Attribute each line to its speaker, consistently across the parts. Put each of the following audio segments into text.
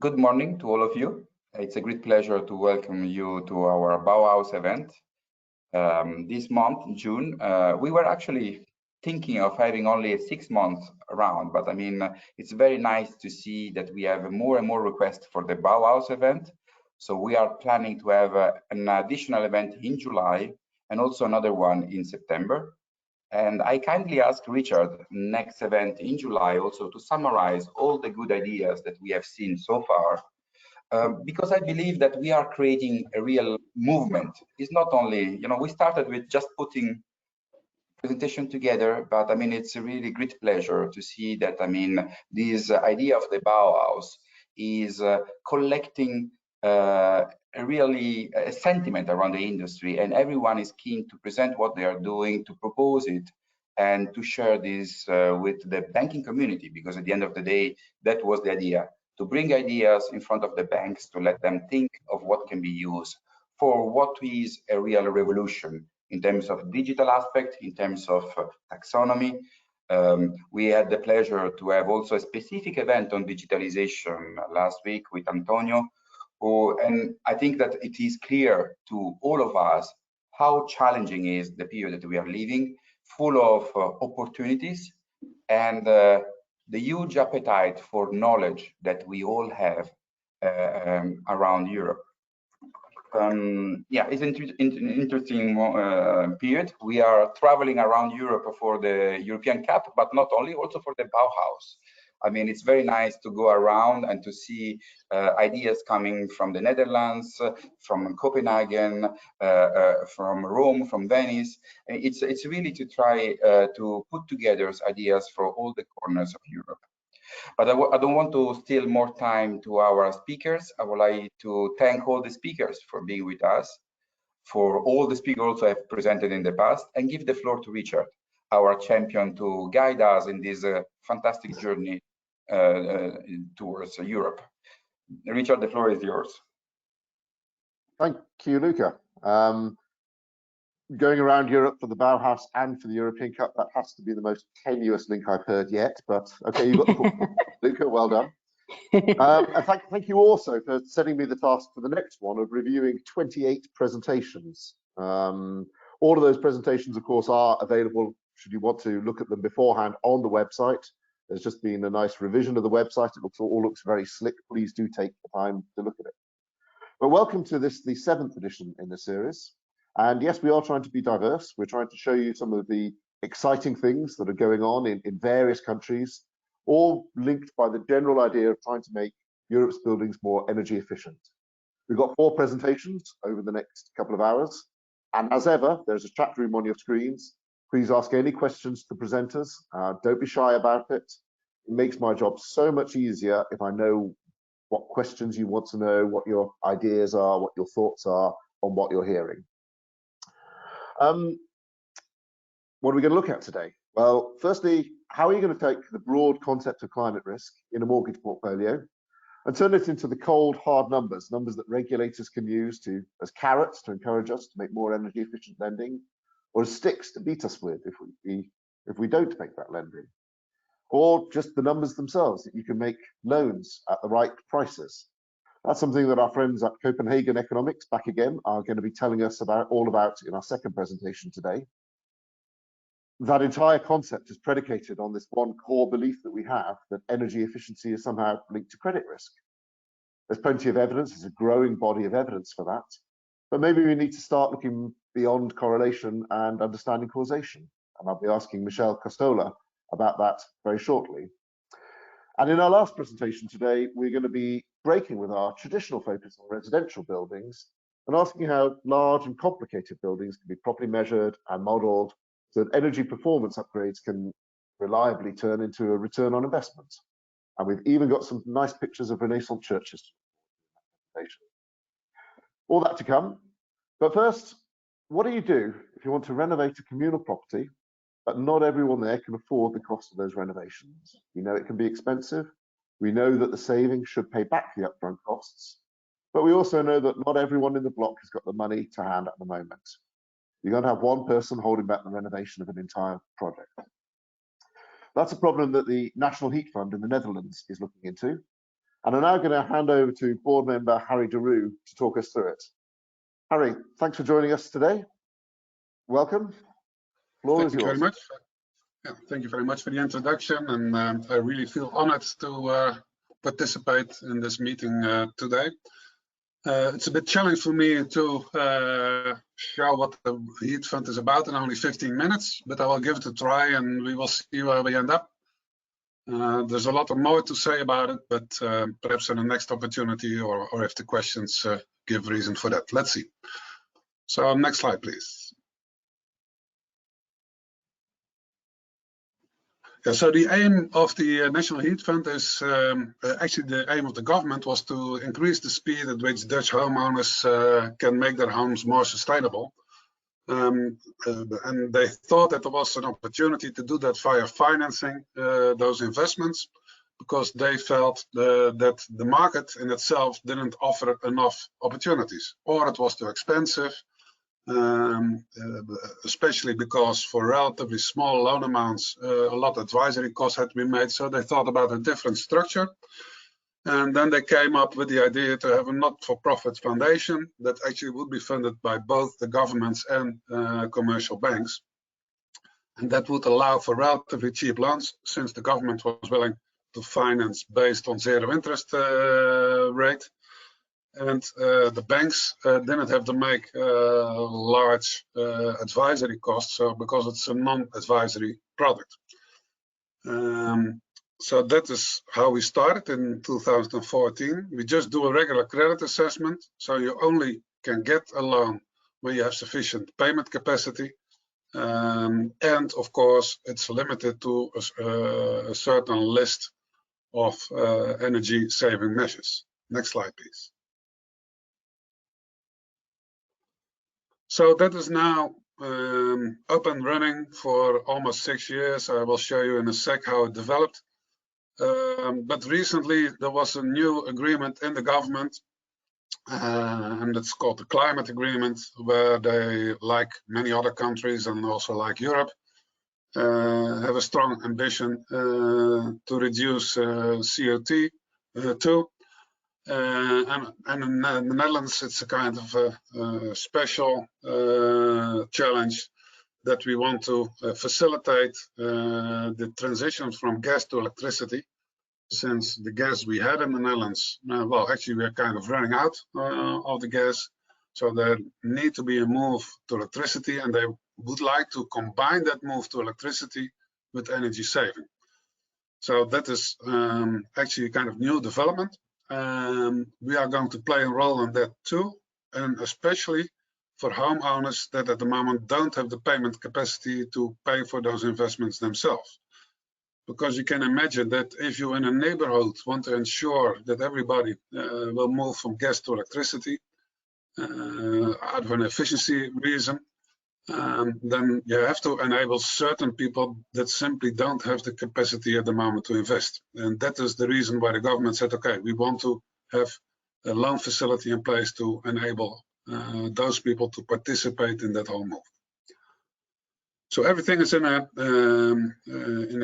Speaker 1: Good morning to all of you. It's a great pleasure to welcome you to our Bauhaus event. This month, June, we were actually thinking of having only a 6 months round, but I mean, it's very nice to see that we have more and more requests for the Bauhaus event. So we are planning to have an additional event in July and also another one in September. And I kindly ask Richard, next event in July, also to summarize all the good ideas that we have seen so far, because I believe that we are creating a real movement. It's not only, we started with just putting presentation together, but I mean, it's a really great pleasure to see that, I mean, this idea of the Bauhaus is collecting a sentiment around the industry, and everyone is keen to present what they are doing, to propose it, and to share this with the banking community, because at the end of the day, that was the idea, to bring ideas in front of the banks, to let them think of what can be used for what is a real revolution in terms of digital aspect, in terms of taxonomy. We had the pleasure to have also a specific event on digitalization last week with Antonio, and I think that it is clear to all of us how challenging is the period that we are living, full of opportunities, and the huge appetite for knowledge that we all have around Europe. Yeah, it's an interesting period. We are traveling around Europe for the European Cup, but not only, also for the Bauhaus. I mean, it's very nice to go around and to see ideas coming from the Netherlands, from Copenhagen, from Rome, from Venice. It's really to try to put together ideas for all the corners of Europe. But I don't want to steal more time to our speakers. I would like to thank all the speakers for being with us, for all the speakers also have presented in the past, and give the floor to Richard, our champion, to guide us in this fantastic journey towards Europe. Richard, the floor is yours.
Speaker 2: Thank you, Luca. Going around Europe for the Bauhaus and for the European Cup, that has to be the most tenuous link I've heard yet, but okay, you got the point. Luca, well done. And thank you also for setting me the task for the next one of reviewing 28 presentations. All of those presentations, of course, are available should you want to look at them beforehand on the website. There's just been a nice revision of the website. It all looks very slick. Please do take the time to look at it. But welcome to this, the 7th edition in the series. And yes, we are trying to be diverse. We're trying to show you some of the exciting things that are going on in various countries, all linked by the general idea of trying to make Europe's buildings more energy efficient. We've got 4 presentations over the next couple of hours. And as ever, there's a chat room on your screens. Please ask any questions to the presenters. Don't be shy about it. It makes my job so much easier if I know what questions you want to know, what your ideas are, what your thoughts are on what you're hearing. What are we going to look at today? Well, firstly, how are you going to take the broad concept of climate risk in a mortgage portfolio and turn it into the cold, hard numbers that regulators can use as carrots to encourage us to make more energy efficient lending, or as sticks to beat us with if we don't make that lending, or just the numbers themselves that you can make loans at the right prices. That's something that our friends at Copenhagen Economics, back again, are going to be telling us all about in our second presentation today. That entire concept is predicated on this one core belief that we have, that energy efficiency is somehow linked to credit risk. There's plenty of evidence, there's a growing body of evidence for that, but maybe we need to start looking beyond correlation and understanding causation. And I'll be asking Michele Costola about that very shortly. And in our last presentation today, we're going to be breaking with our traditional focus on residential buildings and asking how large and complicated buildings can be properly measured and modeled so that energy performance upgrades can reliably turn into a return on investment. And we've even got some nice pictures of Renaissance churches. All that to come. But first, what do you do if you want to renovate a communal property, but not everyone there can afford the cost of those renovations? We know it can be expensive. We know that the savings should pay back the upfront costs, but we also know that not everyone in the block has got the money to hand at the moment. You're going to have one person holding back the renovation of an entire project. That's a problem that the National Heat Fund in the Netherlands is looking into. And I'm now going to hand over to board member Harry Daru to talk us through it. Harry, thanks for joining us today. Welcome. Floor is yours.
Speaker 3: Thank you very much. Yeah, thank you very much for the introduction, and I really feel honored to participate in this meeting today. It's a bit challenging for me to show what the heat fund is about in only 15 minutes, but I will give it a try and we will see where we end up. There's a lot more to say about it, but perhaps in the next opportunity or if the questions give reason for that. Let's see. So next slide, please. Yeah, so the aim of the National Heat Fund is actually the aim of the government was to increase the speed at which Dutch homeowners can make their homes more sustainable. And they thought that there was an opportunity to do that via financing those investments, because they felt that the market in itself didn't offer enough opportunities, or it was too expensive. Especially because for relatively small loan amounts, a lot of advisory costs had to be made. So they thought about a different structure. And then they came up with the idea to have a not-for-profit foundation that actually would be funded by both the governments and commercial banks. And that would allow for relatively cheap loans, since the government was willing to finance based on zero interest rate. And the banks didn't have to make large advisory costs, so because it's a non-advisory product. So that is how we started in 2014. We just do a regular credit assessment, so you only can get a loan when you have sufficient payment capacity. And of course, it's limited to a certain list of energy saving measures. Next slide, please. So that is now up and running for almost 6 years. I will show you in a sec how it developed. But recently there was a new agreement in the government, and it's called the Climate Agreement, where they, like many other countries and also like Europe, have a strong ambition to reduce CO2 too. And in the Netherlands, it's a kind of a special challenge that we want to facilitate the transition from gas to electricity, since the gas we had in the Netherlands, well, actually we're kind of running out of the gas. So there need to be a move to electricity, and they would like to combine that move to electricity with energy saving. So that is actually a kind of new development. We are going to play a role in that too, and especially for homeowners that at the moment don't have the payment capacity to pay for those investments themselves. Because you can imagine that if you in a neighborhood want to ensure that everybody will move from gas to electricity out of an efficiency reason, then you have to enable certain people that simply don't have the capacity at the moment to invest. And that is the reason why the government said, okay, we want to have a loan facility in place to enable those people to participate in that whole move. So everything is in a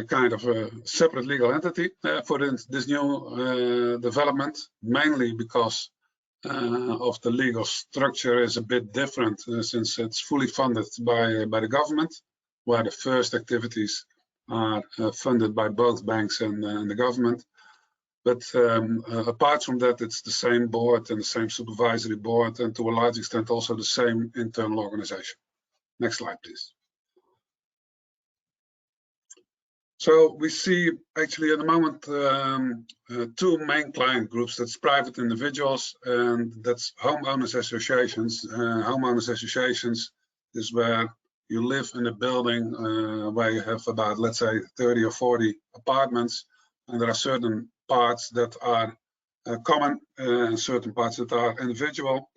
Speaker 3: kind of a separate legal entity for this new development, mainly because of the legal structure is a bit different since it's fully funded by the government, where the first activities are funded by both banks and the government. But apart from that, it's the same board and the same supervisory board, and to a large extent also the same internal organization. Next slide, please. So we see actually at the moment two main client groups. That's private individuals and that's homeowners associations. Homeowners associations is where you live in a building where you have about, let's say, 30 or 40 apartments, and there are certain parts that are common and certain parts that are individual.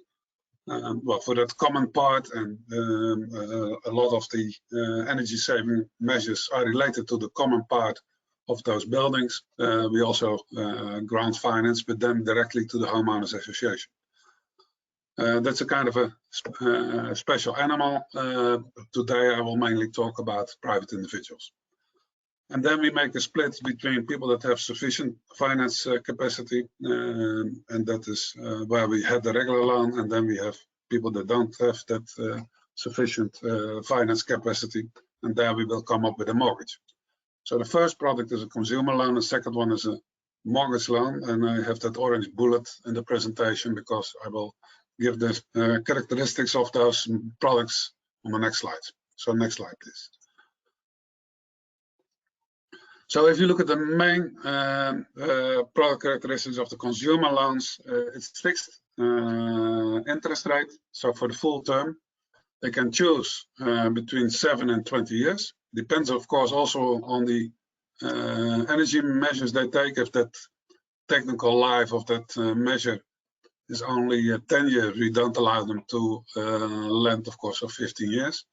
Speaker 3: Well, for that common part, and a lot of the energy saving measures are related to the common part of those buildings. We also grant finance with them directly to the homeowners association. That's a kind of a special animal. Today I will mainly talk about private individuals. And then we make a split between people that have sufficient finance capacity, and that is where we had the regular loan, and then we have people that don't have that sufficient finance capacity, and there we will come up with a mortgage. So the first product is a consumer loan, the second one is a mortgage loan, and I have that orange bullet in the presentation because I will give the characteristics of those products on the next slide. So next slide, please. So if you look at the main product characteristics of the consumer loans, it's fixed interest rate. So for the full term, they can choose between 7 and 20 years. Depends, of course, also on the energy measures they take. If that technical life of that measure is only 10 years, we don't allow them to lend, of course, of 15 years.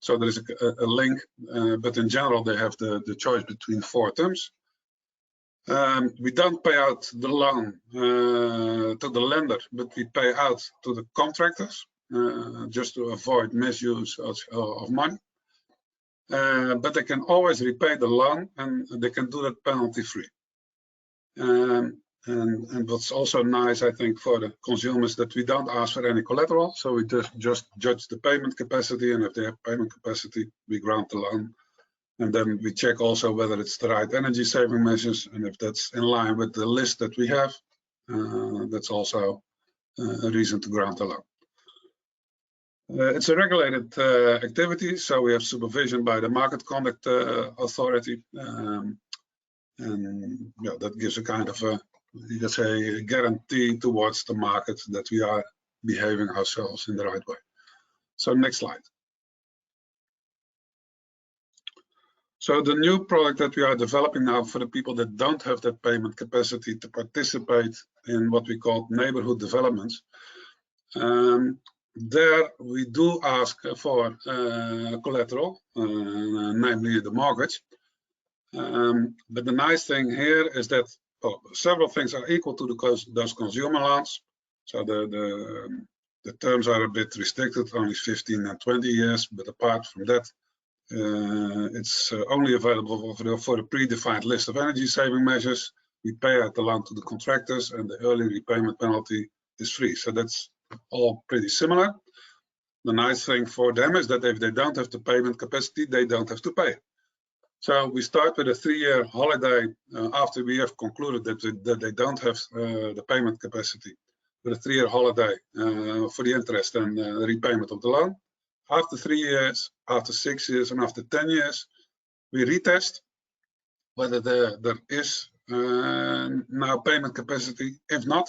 Speaker 3: So there is a link, but in general, they have the choice between 4 terms. We don't pay out the loan to the lender, but we pay out to the contractors just to avoid misuse of money. But they can always repay the loan, and they can do that penalty-free. And what's also nice, I think, for the consumers, that we don't ask for any collateral. So we just judge the payment capacity, and if they have payment capacity, we grant the loan. And then we check also whether it's the right energy saving measures, and if that's in line with the list that we have, that's also a reason to grant a loan. It's a regulated activity, so we have supervision by the Market Conduct Authority, and yeah, that gives a kind of a, you could say, a guarantee towards the market that we are behaving ourselves in the right way. So next slide. So the new product that we are developing now for the people that don't have that payment capacity to participate in what we call neighborhood developments. There we do ask for collateral, namely the mortgage. But the nice thing here is that several things are equal to those consumer loans. So the terms are a bit restricted, only 15 and 20 years. But apart from that, it's only available for a predefined list of energy saving measures. We pay out the loan to the contractors, and the early repayment penalty is free. So that's all pretty similar. The nice thing for them is that if they don't have the payment capacity, they don't have to pay. So we start with a 3-year holiday after we have concluded that they don't have the payment capacity, with a 3-year holiday for the interest and repayment of the loan. After 3 years, after 6 years, and after 10 years, we retest whether there is now payment capacity. If not,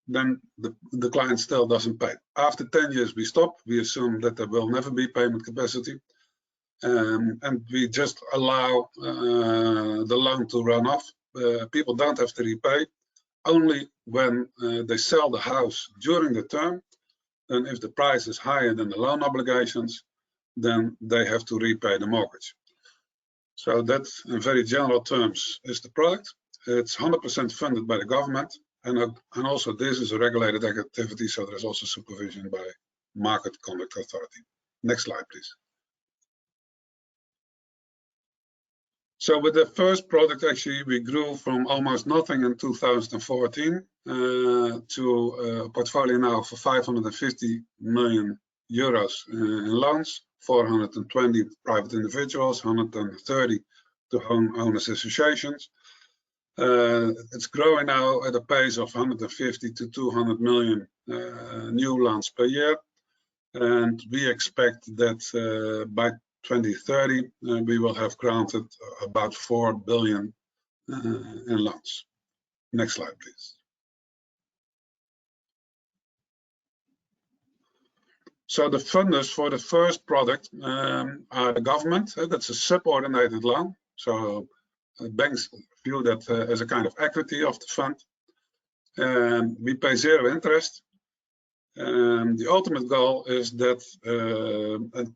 Speaker 3: then the client still doesn't pay. After 10 years, we stop. We assume that there will never be payment capacity. And we just allow the loan to run off. People don't have to repay. Only when they sell the house during the term, and if the price is higher than the loan obligations, then they have to repay the mortgage. So that, in very general terms, is the product. It's 100% funded by the government. And also this is a regulated activity, so there's also supervision by Market Conduct Authority. Next slide, please. So with the first product, actually, we grew from almost nothing in 2014 to a portfolio now for 550 million euros in loans, 420 private individuals, 130 to homeowners associations. It's growing now at a pace of 150 to 200 million new loans per year. And we expect that by 2030, we will have granted about 4 billion in loans. Next slide, please. So the funders for the first product are the government. That's a subordinated loan. So banks view that as a kind of equity of the fund. We pay 0 interest. The ultimate goal is that at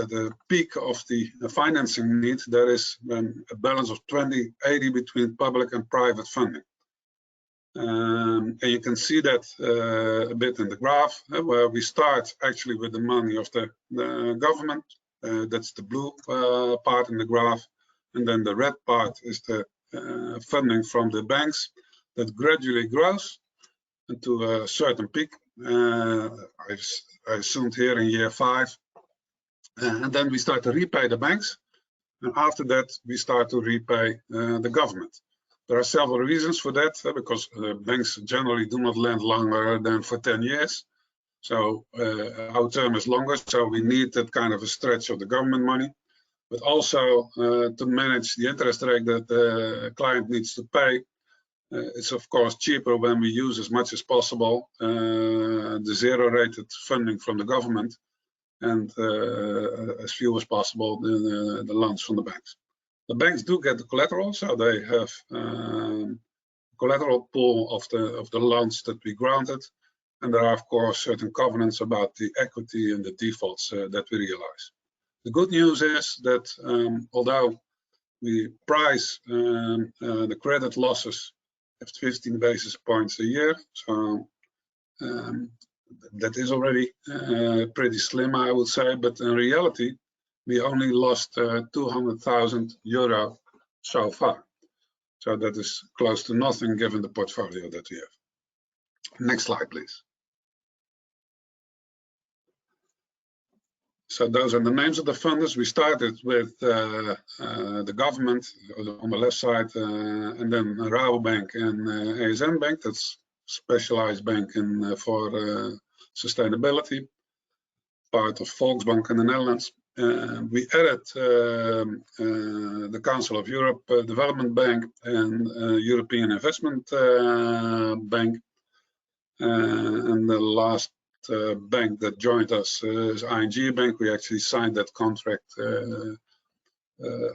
Speaker 3: the peak of the financing need, there is a balance of 20-80 between public and private funding. And you can see that a bit in the graph, where we start actually with the money of the government. That's the blue part in the graph. and then the red part is the funding from the banks that gradually grows into a certain peak. I assumed here in year 5, and then we start to repay the banks, and after that we start to repay the government. There are several reasons for that, because banks generally do not lend longer than for 10 years. So our term is longer, so we need that kind of a stretch of the government money, but also to manage the interest rate that the client needs to pay. It's of course cheaper when we use as much as possible the zero-rated funding from the government, and as few as possible the loans from the banks. The banks do get the collateral, so they have collateral pool of the loans that we granted, and there are of course certain covenants about the equity and the defaults that we realize. The good news is that although we price the credit losses at 15 basis points a year, so that is already pretty slim, I would say, but in reality we only lost 200,000 euro so far. So that is close to nothing given the portfolio that we have. Next slide, please. So those are the names of the funders. We started with the government on the left side, and then Rabobank and ASN Bank, that's specialized bank for sustainability, part of Volksbank in the Netherlands. We added the Council of Europe Development Bank and European Investment Bank, and the last bank that joined us is ING Bank. We actually signed that contract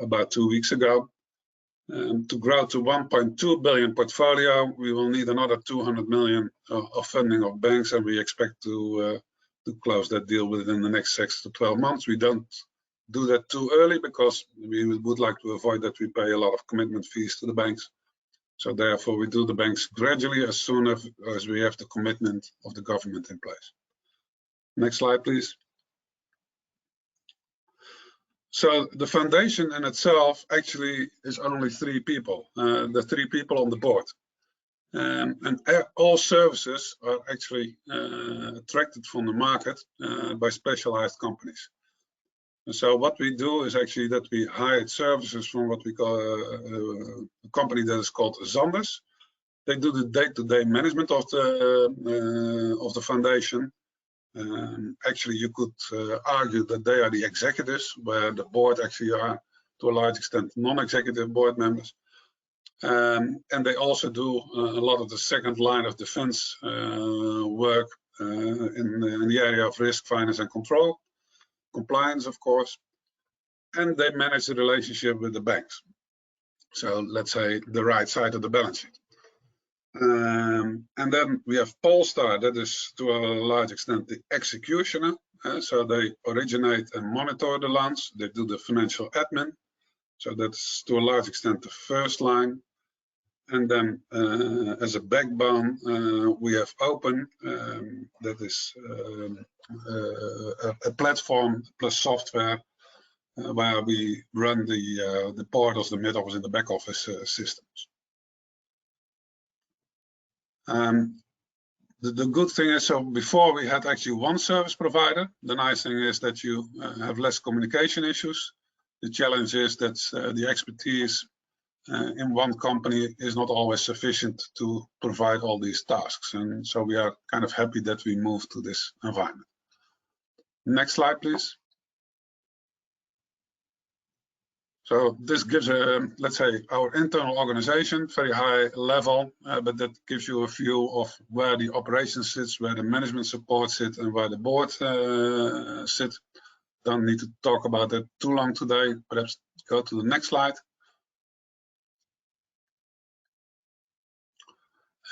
Speaker 3: about 2 weeks ago. To grow to 1.2 billion portfolio, we will need another 200 million of funding of banks, and we expect to close that deal within the next 6 to 12 months. We don't do that too early because we would like to avoid that we pay a lot of commitment fees to the banks. So therefore we do the banks gradually as soon as we have the commitment of the government in place. Next slide, please. So the foundation in itself actually is only 3 people, the 3 people on the board. And all services are actually attracted from the market by specialized companies. And so what we do is actually that we hired services from what we call a company that is called Zanders. They do the day-to-day management of the foundation. Actually, you could argue that they are the executives, where the board actually are, to a large extent, non-executive board members. And they also do a lot of the second line of defense work in the area of risk, finance and control, compliance, of course, and they manage the relationship with the banks. So let's say the right side of the balance sheet. And then we have Polestar, that is to a large extent the executioner. So they originate and monitor the loans, they do the financial admin. So that's to a large extent the first line. And then as a backbone, we have Open, that is a platform plus software where we run the portals, the mid office and the back office systems. The good thing is, so before we had actually one service provider. The nice thing is that you have less communication issues. The challenge is that the expertise in one company is not always sufficient to provide all these tasks, and so we are kind of happy that we moved to this environment. Next slide, please. So this gives let's say, our internal organization, very high level, but that gives you a view of where the operation sits, where the management support sits, and where the board sits. Don't need to talk about that too long today. Perhaps go to the next slide.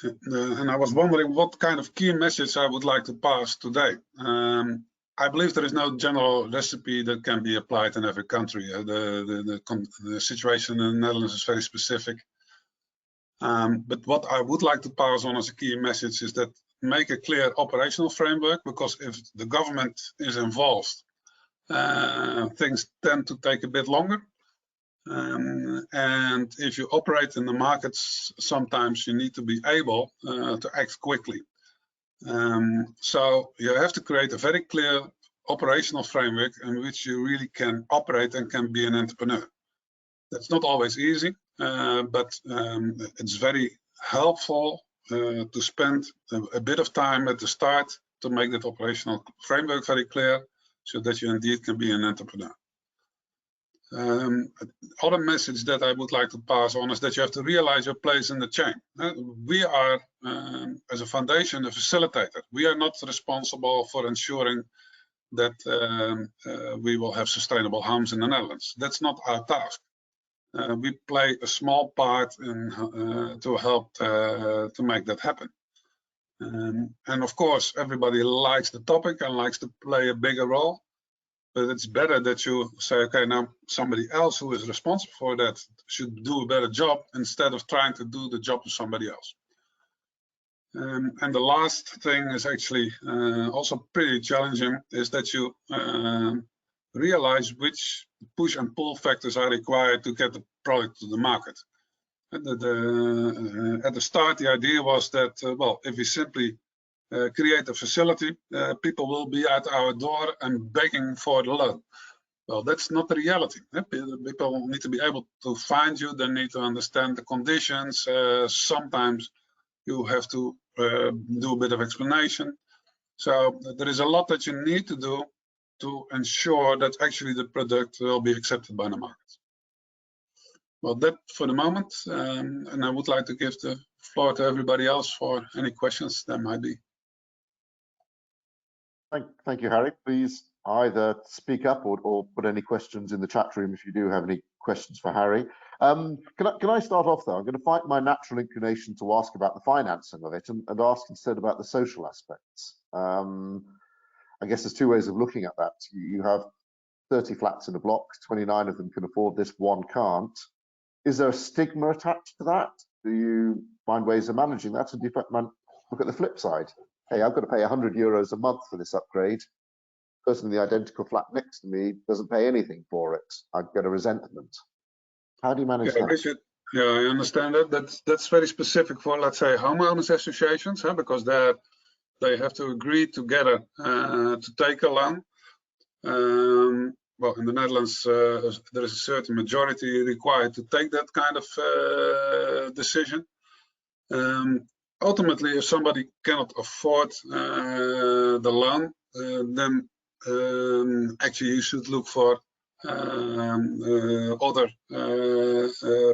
Speaker 3: And I was wondering what kind of key message I would like to pass today. I believe there is no general recipe that can be applied in every country. The situation in the Netherlands is very specific. But what I would like to pass on as a key message is that make a clear operational framework, because if the government is involved, things tend to take a bit longer. And if you operate in the markets, sometimes you need to be able to act quickly. So you have to create a very clear operational framework in which you really can operate and can be an entrepreneur. That's not always easy, but it's very helpful to spend a bit of time at the start to make that operational framework very clear, so that you indeed can be an entrepreneur. Other message that I would like to pass on is that you have to realize your place in the chain. We are, as a foundation, a facilitator. We are not responsible for ensuring that we will have sustainable homes in the Netherlands. That's not our task. We play a small part in, to help to make that happen. And of course, everybody likes the topic and likes to play a bigger role. But it's better that you say, okay, now somebody else who is responsible for that should do a better job instead of trying to do the job of somebody else. And the last thing is actually also pretty challenging, is that you realize which push and pull factors are required to get the product to the market. And at the start, the idea was that, well, if we simply create a facility, people will be at our door and begging for the loan. Well, that's not the reality. People need to be able to find you. They need to understand the conditions. Sometimes you have to do a bit of explanation. So there is a lot that you need to do to ensure that actually the product will be accepted by the market. Well, that for the moment, and I would like to give the floor to everybody else for any questions there might be.
Speaker 2: Thank you, Harry. Please either speak up or put any questions in the chat room if you do have any questions for Harry. Can I start off though? I'm going to fight my natural inclination to ask about the financing of it and ask instead about the social aspects. I guess there's two ways of looking at that. You have 30 flats in a block, 29 of them can afford this, one can't. Is there a stigma attached to that? Do you find ways of managing that? And do you look at the flip side? Hey, I've got to pay €100 a month for this upgrade. The person in the identical flat next to me doesn't pay anything for it. I get a resentment. How do you manage that?
Speaker 3: Richard, yeah, I understand that. That's very specific for, let's say, homeowners associations, because they have to agree together to take a loan. Well, in the Netherlands, there is a certain majority required to take that kind of decision. Ultimately, if somebody cannot afford the loan, then actually you should look for other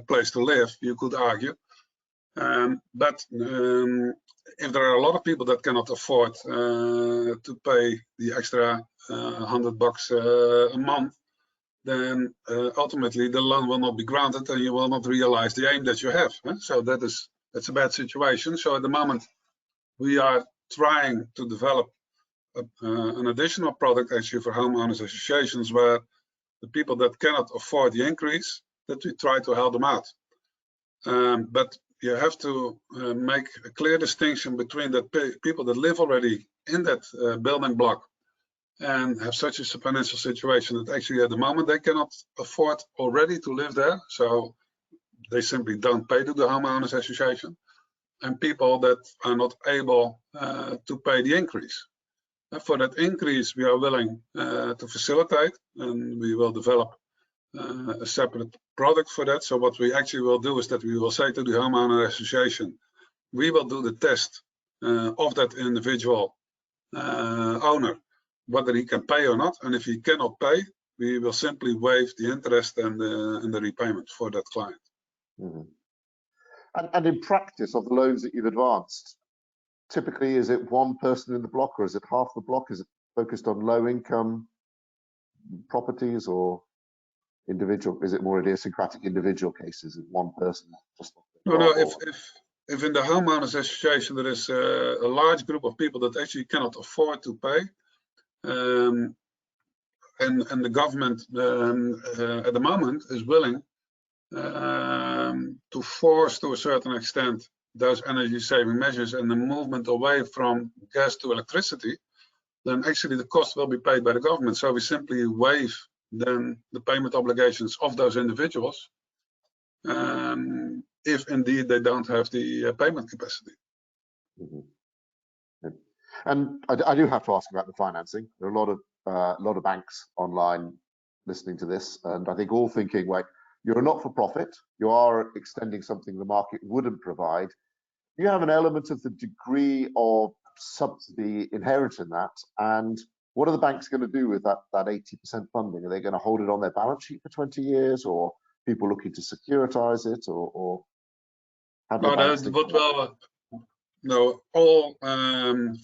Speaker 3: place to live, you could argue. But if there are a lot of people that cannot afford to pay the extra $100 a month, then ultimately the loan will not be granted and you will not realize the aim that you have. So that's a bad situation. So at the moment, we are trying to develop an additional product actually for homeowners associations, where the people that cannot afford the increase, that we try to help them out. But you have to make a clear distinction between the people that live already in that building block and have such a financial situation that actually at the moment they cannot afford already to live there. So they simply don't pay to the homeowners association, and people that are not able to pay the increase. For that increase, we are willing to facilitate, and we will develop a separate product for that. So what we actually will do is that we will say to the homeowner association, we will do the test of that individual owner, whether he can pay or not. And if he cannot pay, we will simply waive the interest and the repayment for that client.
Speaker 2: Mm-hmm. And in practice, of the loans that you've advanced, typically, is it one person in the block, or is it half the block? Is it focused on low income properties or individual? Is it more idiosyncratic individual cases? Is one person just?
Speaker 3: No. If in the homeowners association there is a large group of people that actually cannot afford to pay, and the government at the moment is willing to force, to a certain extent, those energy saving measures and the movement away from gas to electricity, then actually the cost will be paid by the government. So we simply waive than the payment obligations of those individuals, if indeed they don't have the payment capacity.
Speaker 2: And I do have to ask about the financing. There are a lot of banks online listening to this, and I think all thinking, like, you're a not-for-profit, you are extending something the market wouldn't provide. Do you have an element of the degree of subsidy inherent in that? And what are the banks going to do with that 80% funding? Are they going to hold it on their balance sheet for 20 years, or people looking to securitize it, or how do the banks think about that?
Speaker 3: No, all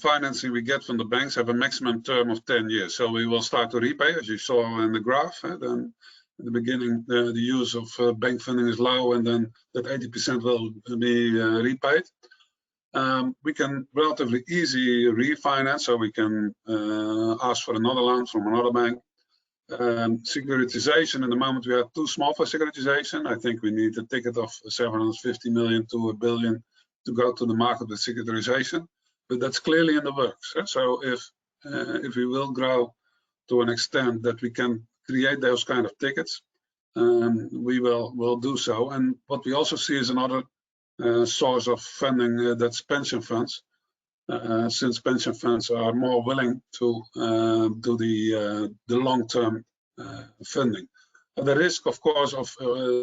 Speaker 3: financing we get from the banks have a maximum term of 10 years. So we will start to repay, as you saw in the graph. Then in the beginning, the use of bank funding is low, and then that 80% will be repaid. We can relatively easy refinance, so we can ask for another loan from another bank. Securitization, in the moment we are too small for securitization. I think we need a ticket of 750 million to 1 billion to go to the market with securitization, but that's clearly in the works. So if we will grow to an extent that we can create those kind of tickets, we will do so. And what we also see is another source of funding, that's pension funds, since pension funds are more willing to do the long-term funding. And the risk, of course, of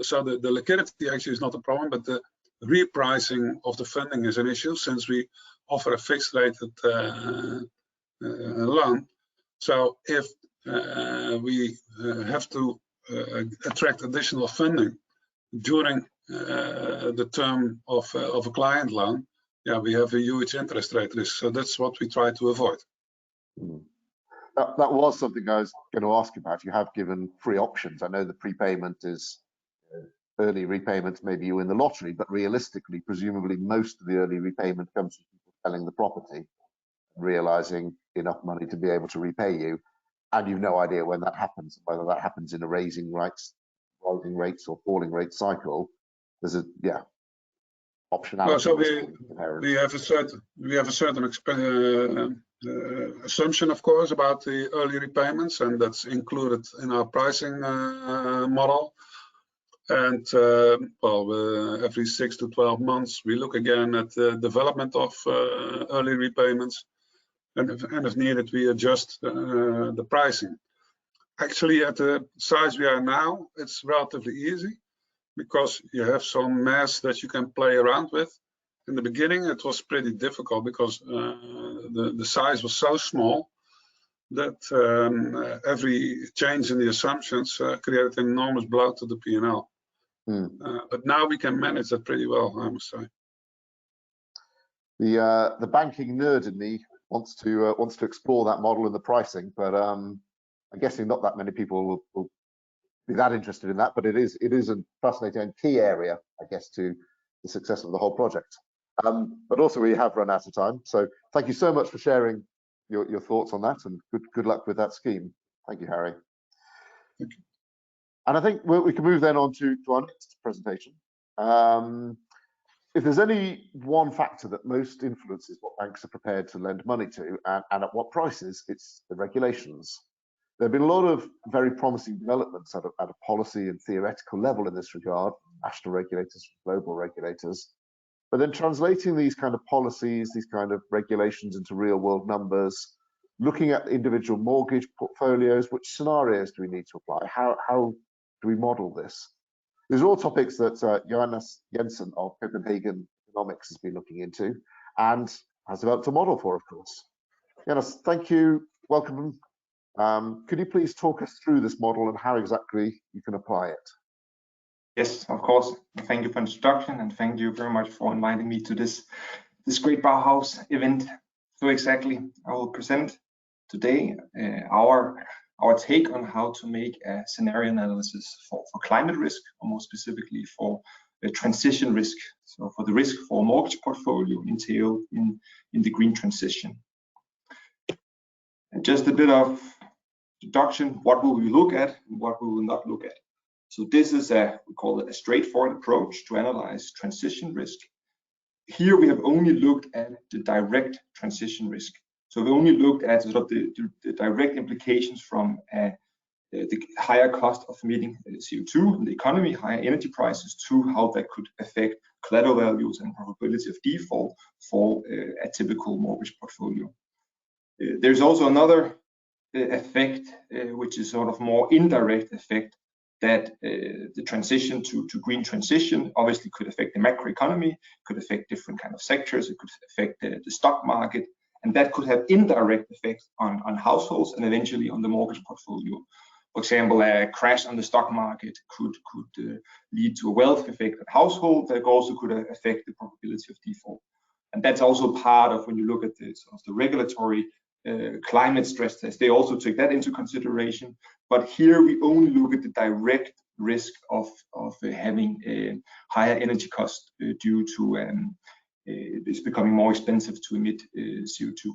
Speaker 3: so the liquidity actually is not a problem, but the repricing of the funding is an issue, since we offer a fixed rated loan. So if we have to attract additional funding during the term of a client loan, yeah, we have a huge interest rate risk. So that's what we try to avoid.
Speaker 2: That was something I was going to ask you about. You have given free options. I know the prepayment is early repayment, maybe you win the lottery, but realistically, presumably most of the early repayment comes from people selling the property, realizing enough money to be able to repay you, and you've no idea when that happens, whether that happens in a rising rates or falling rate cycle. There's a optionality.
Speaker 3: Well, so we have a certain assumption, of course, about the early repayments, and that's included in our pricing model. And every 6 to 12 months, we look again at the development of early repayments, and if needed, we adjust the pricing. Actually, at the size we are now, it's relatively easy, because you have some mass that you can play around with. In the beginning, it was pretty difficult, because the size was so small that every change in the assumptions created an enormous blow to the P&L. But now we can manage that pretty well, I must say.
Speaker 2: The banking nerd in me wants to explore that model and the pricing, but I'm guessing not that many people will be that interested in that. But it is a fascinating and key area, I guess, to the success of the whole project. But also we have run out of time, so thank you so much for sharing your thoughts on that, and good luck with that scheme. Thank you, Harry.
Speaker 3: Thank you.
Speaker 2: And I think we can move then on to our next presentation. If there's any one factor that most influences what banks are prepared to lend money to, and at what prices, it's the regulations. There have been a lot of very promising developments at a policy and theoretical level in this regard, national regulators, global regulators. But then translating these kind of policies, these kind of regulations into real world numbers, looking at individual mortgage portfolios, which scenarios do we need to apply? How do we model this? These are all topics that Jonas Jensen of Copenhagen Economics has been looking into and has developed a model for, of course. Jonas, thank you. Welcome. Could you please talk us through this model and how exactly you can apply it?
Speaker 4: Yes, of course. Thank you for the introduction, and thank you very much for inviting me to this great Bauhaus event. So exactly, I will present today our take on how to make a scenario analysis for climate risk, or more specifically for the transition risk. So for the risk for a mortgage portfolio entailed in the green transition. And just a bit of introduction, what will we look at and what we will not look at. So this is we call it a straightforward approach to analyze transition risk. Here we have only looked at the direct transition risk. So we only looked at sort of the direct implications from a the higher cost of emitting CO2 in the economy, higher energy prices, to how that could affect collateral values and probability of default for a typical mortgage portfolio. There's also another effect, which is sort of more indirect effect, that the transition to green transition obviously could affect the macroeconomy, could affect different kind of sectors, it could affect the stock market, and that could have indirect effects on households and eventually on the mortgage portfolio. For example, a crash on the stock market could lead to a wealth effect at household that also could affect the probability of default. And that's also part of when you look at the, sort of the regulatory climate stress test. They also take that into consideration. But here we only look at the direct risk of having a higher energy cost due to it's becoming more expensive to emit CO2.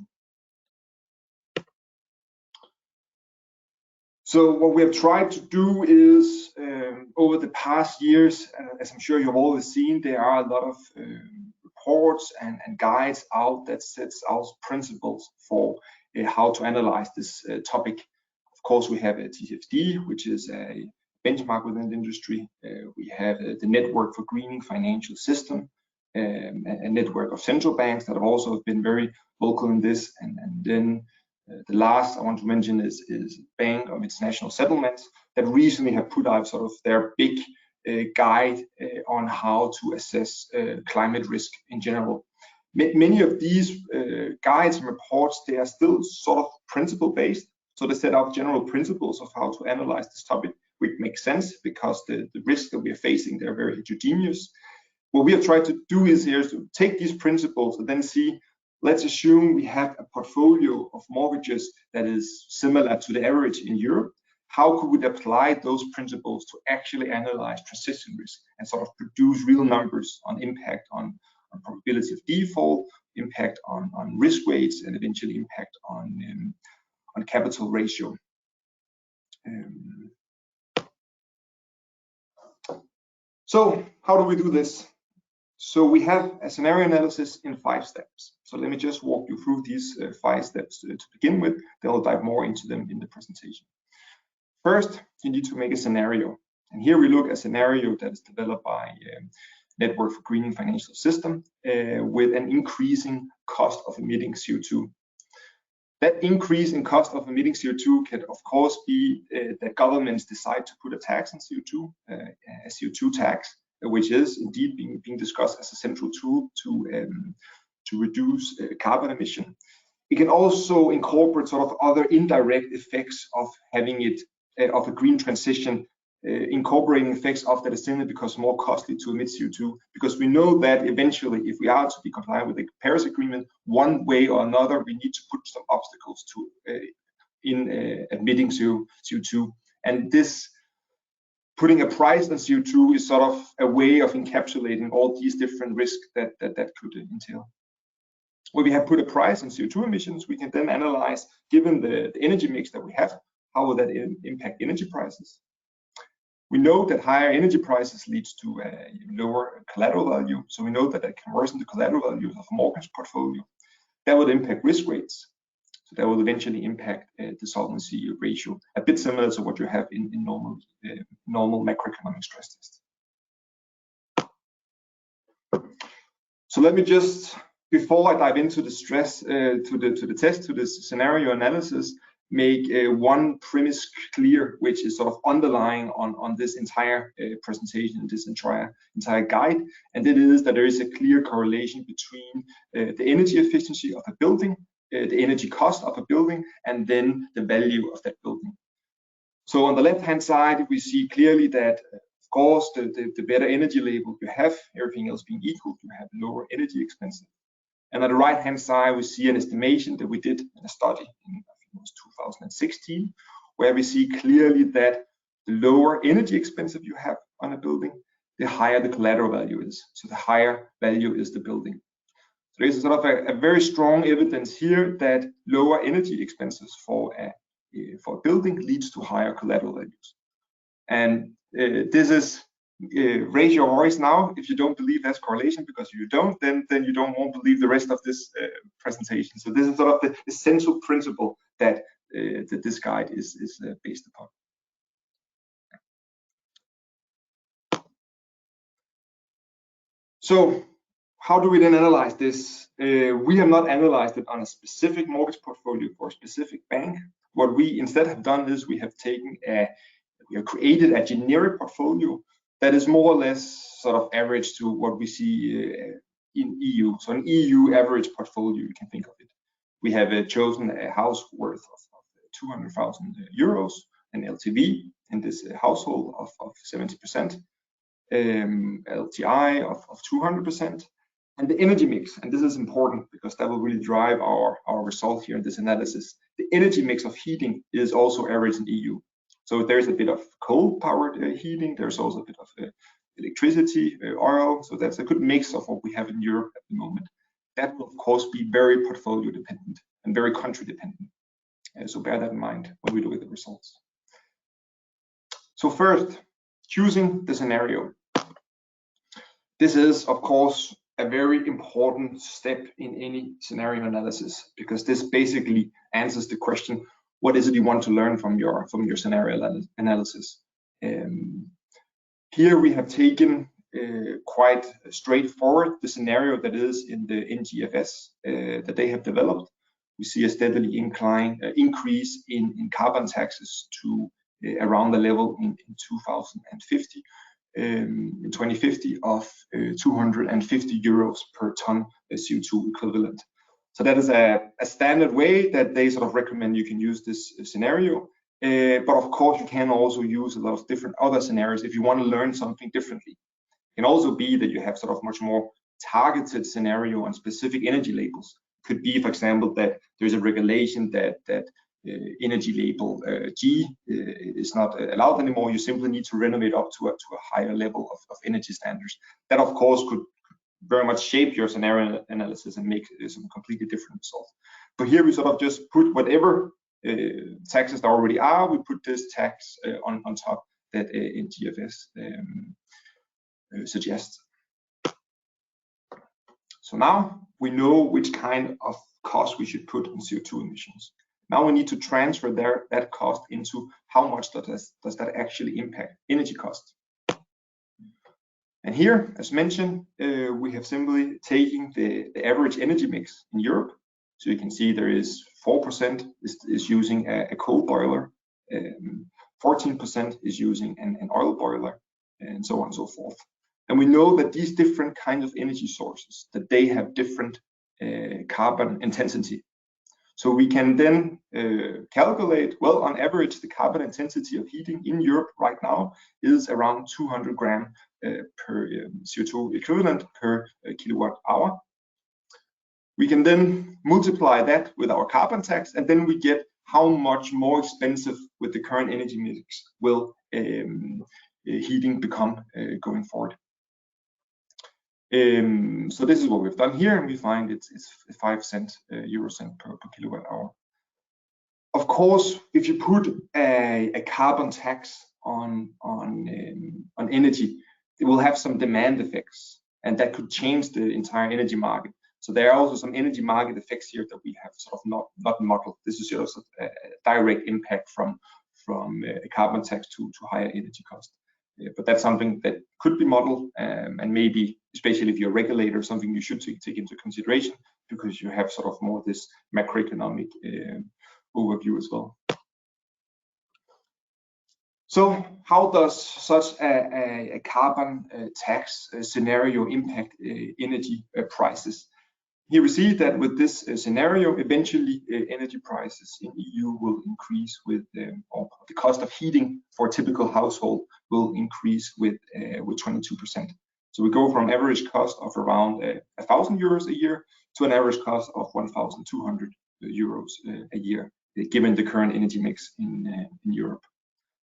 Speaker 4: So what we have tried to do is, over the past years, as I'm sure you've always seen, there are a lot of reports and guides out that sets out principles for how to analyze this topic. Of course, we have a TCFD, which is a benchmark within the industry. We have the Network for Greening Financial System, a network of central banks that have also been very vocal in this. And then the last I want to mention is Bank of International Settlements that recently have put out sort of their big guide on how to assess climate risk in general. Many of these guides and reports, they are still sort of principle based. So they set out general principles of how to analyze this topic, which makes sense because the risks that we are facing, they're very heterogeneous. What we have tried to do is here to take these principles and then see, let's assume we have a portfolio of mortgages that is similar to the average in Europe. How could we apply those principles to actually analyze transition risk and sort of produce real numbers on impact on probability of default, impact on risk weights, and eventually impact on capital ratio. So how do we do this? So we have a scenario analysis in 5 steps. So let me just walk you through these 5 steps to begin with. Then I'll dive more into them in the presentation. First, you need to make a scenario. And here we look at a scenario that is developed by Network for Greening Financial System with an increasing cost of emitting CO2. That increase in cost of emitting CO2 can, of course, be that governments decide to put a tax on CO2, a CO2 tax, which is indeed being discussed as a central tool to reduce carbon emission. It can also incorporate sort of other indirect effects of having it of a green transition, incorporating effects of that is simply because more costly to emit CO2, because we know that eventually, if we are to be compliant with the Paris Agreement, one way or another, we need to put some obstacles to in emitting CO2, and this putting a price on CO2 is sort of a way of encapsulating all these different risks that could entail. When we have put a price on CO2 emissions, we can then analyze, given the energy mix that we have, how will that impact energy prices. We know that higher energy prices leads to a lower collateral value. So we know that a conversion to collateral value of a mortgage portfolio, that would impact risk weights. So that will eventually impact the solvency ratio, a bit similar to what you have in normal macroeconomic stress tests. So let me just, before I dive into the stress, to the test, to this scenario analysis, make one premise clear, which is sort of underlying on this entire presentation, this entire guide, and that is that there is a clear correlation between the energy efficiency of a building, the energy cost of a building, and then the value of that building. So on the left-hand side, we see clearly that, of course, the better energy label you have, everything else being equal, you have lower energy expenses. And on the right-hand side, we see an estimation that we did in a study in, I think it was 2016, where we see clearly that the lower energy expense you have on a building, the higher the collateral value is. So the higher value is the building. So there's sort of a very strong evidence here that lower energy expenses for a building leads to higher collateral values. And this is raise your voice now if you don't believe that's correlation, because if you don't, then you won't believe the rest of this presentation. So this is sort of the essential principle that this guide is based upon. So how do we then analyze this? We have not analyzed it on a specific mortgage portfolio for a specific bank. What we instead have done is we have created a generic portfolio that is more or less sort of average to what we see in EU. So an EU average portfolio, you can think of it. We have chosen a house worth of 200,000 euros, an LTV in this household of 70%, LTI of 200%, and the energy mix. And this is important because that will really drive our result here in this analysis. The energy mix of heating is also average in EU. So there's a bit of coal-powered heating. There's also a bit of electricity, oil. So that's a good mix of what we have in Europe at the moment. That will, of course, be very portfolio dependent and very country dependent. So bear that in mind when we look at the results. So first, choosing the scenario. This is, of course, a very important step in any scenario analysis, because this basically answers the question, what is it you want to learn from your scenario analysis? Here we have taken quite straightforward the scenario that is in the NGFS that they have developed. We see a steadily increase in carbon taxes to around the level in 2050. In 2050 of 250 euros per ton CO2 equivalent. So that is a standard way that they sort of recommend you can use this scenario. But of course, you can also use a lot of different other scenarios if you want to learn something differently. It can also be that you have sort of much more targeted scenario on specific energy labels. Could be, for example, that there's a regulation that energy label G is not allowed anymore. You simply need to renovate up to a higher level of energy standards. That, of course, could very much shape your scenario analysis and make some completely different results. But here we sort of just put whatever taxes there already are, we put this tax on top that NGFS suggests. So now we know which kind of cost we should put on CO2 emissions. Now we need to transfer that cost into how much does that actually impact energy costs. And here, as mentioned, we have simply taken the average energy mix in Europe. So you can see there is 4% is using a coal boiler, 14% is using an oil boiler, and so on and so forth. And we know that these different kinds of energy sources, that they have different carbon intensity. So we can then calculate, well, on average, the carbon intensity of heating in Europe right now is around 200 grams per CO2 equivalent per kilowatt hour. We can then multiply that with our carbon tax, and then we get how much more expensive with the current energy mix will heating become going forward. So this is what we've done here, and we find it's 5 euro cent per kilowatt hour. Of course, if you put a carbon tax on energy, it will have some demand effects, and that could change the entire energy market. So there are also some energy market effects here that we have sort of not modeled. This is just a direct impact from a carbon tax to higher energy cost. But that's something that could be modeled, and maybe, especially if you're a regulator, something you should take into consideration, because you have sort of more this macroeconomic overview as well. So how does such a carbon tax scenario impact energy prices? Here we see that with this scenario, eventually energy prices in EU will increase with, or the cost of heating for a typical household will increase with 22%. So we go from average cost of around 1,000 euros a year to an average cost of 1,200 euros a year, given the current energy mix in Europe.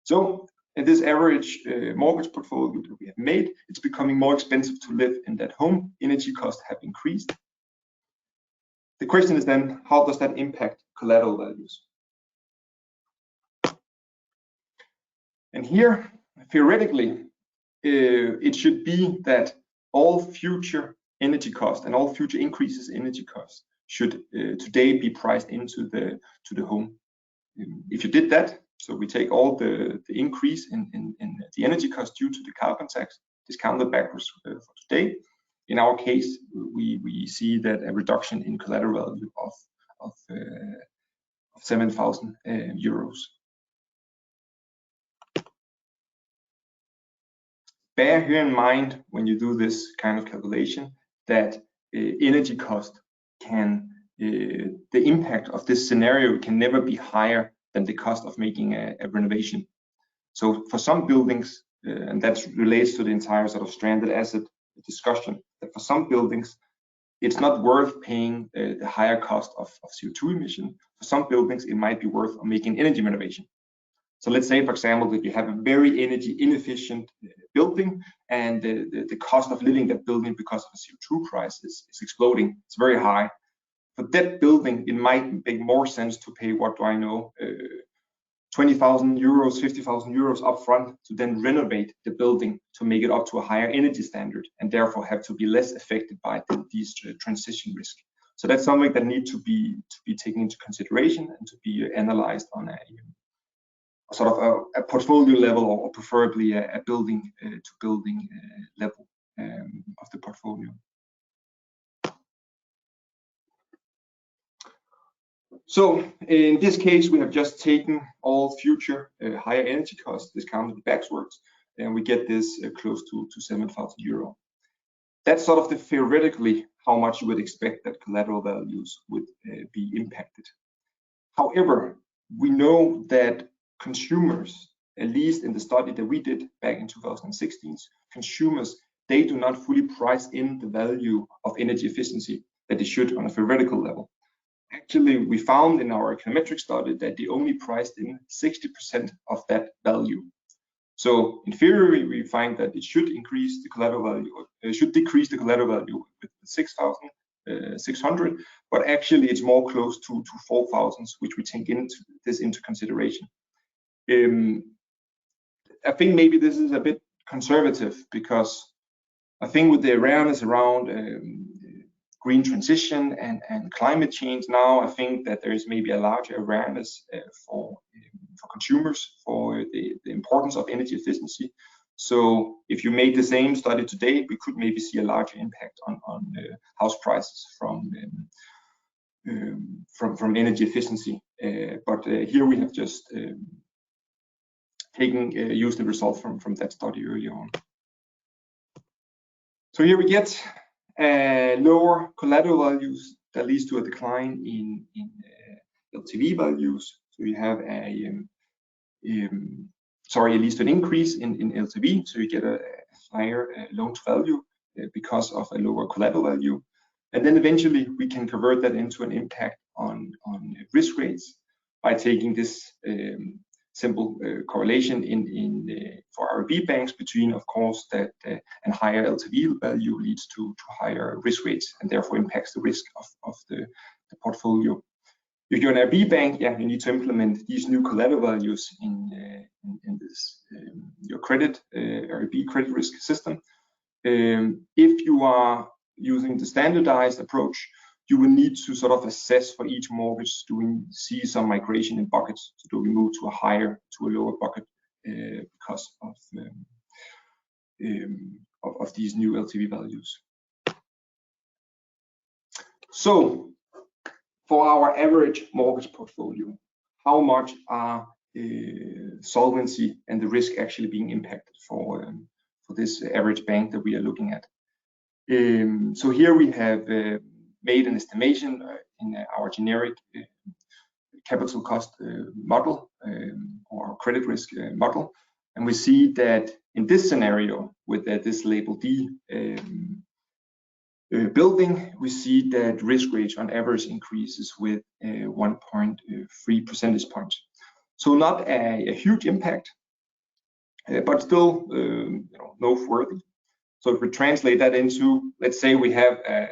Speaker 4: So in this average mortgage portfolio that we have made, it's becoming more expensive to live in that home. Energy costs have increased. The question is then, how does that impact collateral values? And here, theoretically, it should be that all future energy costs and all future increases in energy costs should today be priced into the home. If you did that, so we take all the increase in the energy cost due to the carbon tax, discounted backwards for today, in our case, we see that a reduction in collateral value of 7,000 euros. Bear here in mind when you do this kind of calculation that energy cost can, the impact of this scenario can never be higher than the cost of making a renovation. So for some buildings, and that relates to the entire sort of stranded asset discussion, that for some buildings, it's not worth paying the higher cost of CO2 emission. For some buildings, it might be worth making energy renovation. So let's say, for example, that you have a very energy inefficient building, and the cost of living that building because of the CO2 price is exploding. It's very high. For that building, it might make more sense to pay, what do I know, 20,000 euros, 50,000 euros upfront to then renovate the building to make it up to a higher energy standard, and therefore have to be less affected by these transition risk. So that's something that needs to be taken into consideration and to be analyzed on a sort of a portfolio level, or preferably a building to building level of the portfolio. So in this case, we have just taken all future higher energy costs, discounted backwards, and we get this close to 7,000 euro. That's sort of the theoretically how much you would expect that collateral values would be impacted. However, we know that consumers, at least in the study that we did back in 2016, consumers, they do not fully price in the value of energy efficiency that they should on a theoretical level. Actually, we found in our econometric study that they only priced in 60% of that value. So in theory, we find that it should increase the collateral value, or it should decrease the collateral value with 6,600, but actually it's more close to 4,000, which we take into consideration. I think maybe this is a bit conservative, because I think with the awareness around green transition and climate change now, I think that there is maybe a larger awareness for consumers for the importance of energy efficiency. So if you made the same study today, we could maybe see a larger impact on house prices from energy efficiency. But here we have just used the result from that study earlier on. So here we get lower collateral values that leads to a decline in LTV values. So you have it leads to an increase in LTV. So you get a higher loan to value because of a lower collateral value. And then eventually we can convert that into an impact on risk rates by taking this simple correlation for RB banks between, of course, that and higher LTV value leads to higher risk rates, and therefore impacts the risk of the portfolio. If you're an RB bank, you need to implement these new collateral values in this your credit RB credit risk system. If you are using the standardized approach, you will need to sort of assess for each mortgage, do we see some migration in buckets? So do we move to a lower bucket because of these new LTV values? So for our average mortgage portfolio, how much are solvency and the risk actually being impacted for this average bank that we are looking at? So here we have made an estimation in our generic capital cost model or credit risk model, and we see that in this scenario with this label D building, we see that risk range on average increases with 1.3 percentage points. So not a huge impact, but still noteworthy. So if we translate that into, let's say we have a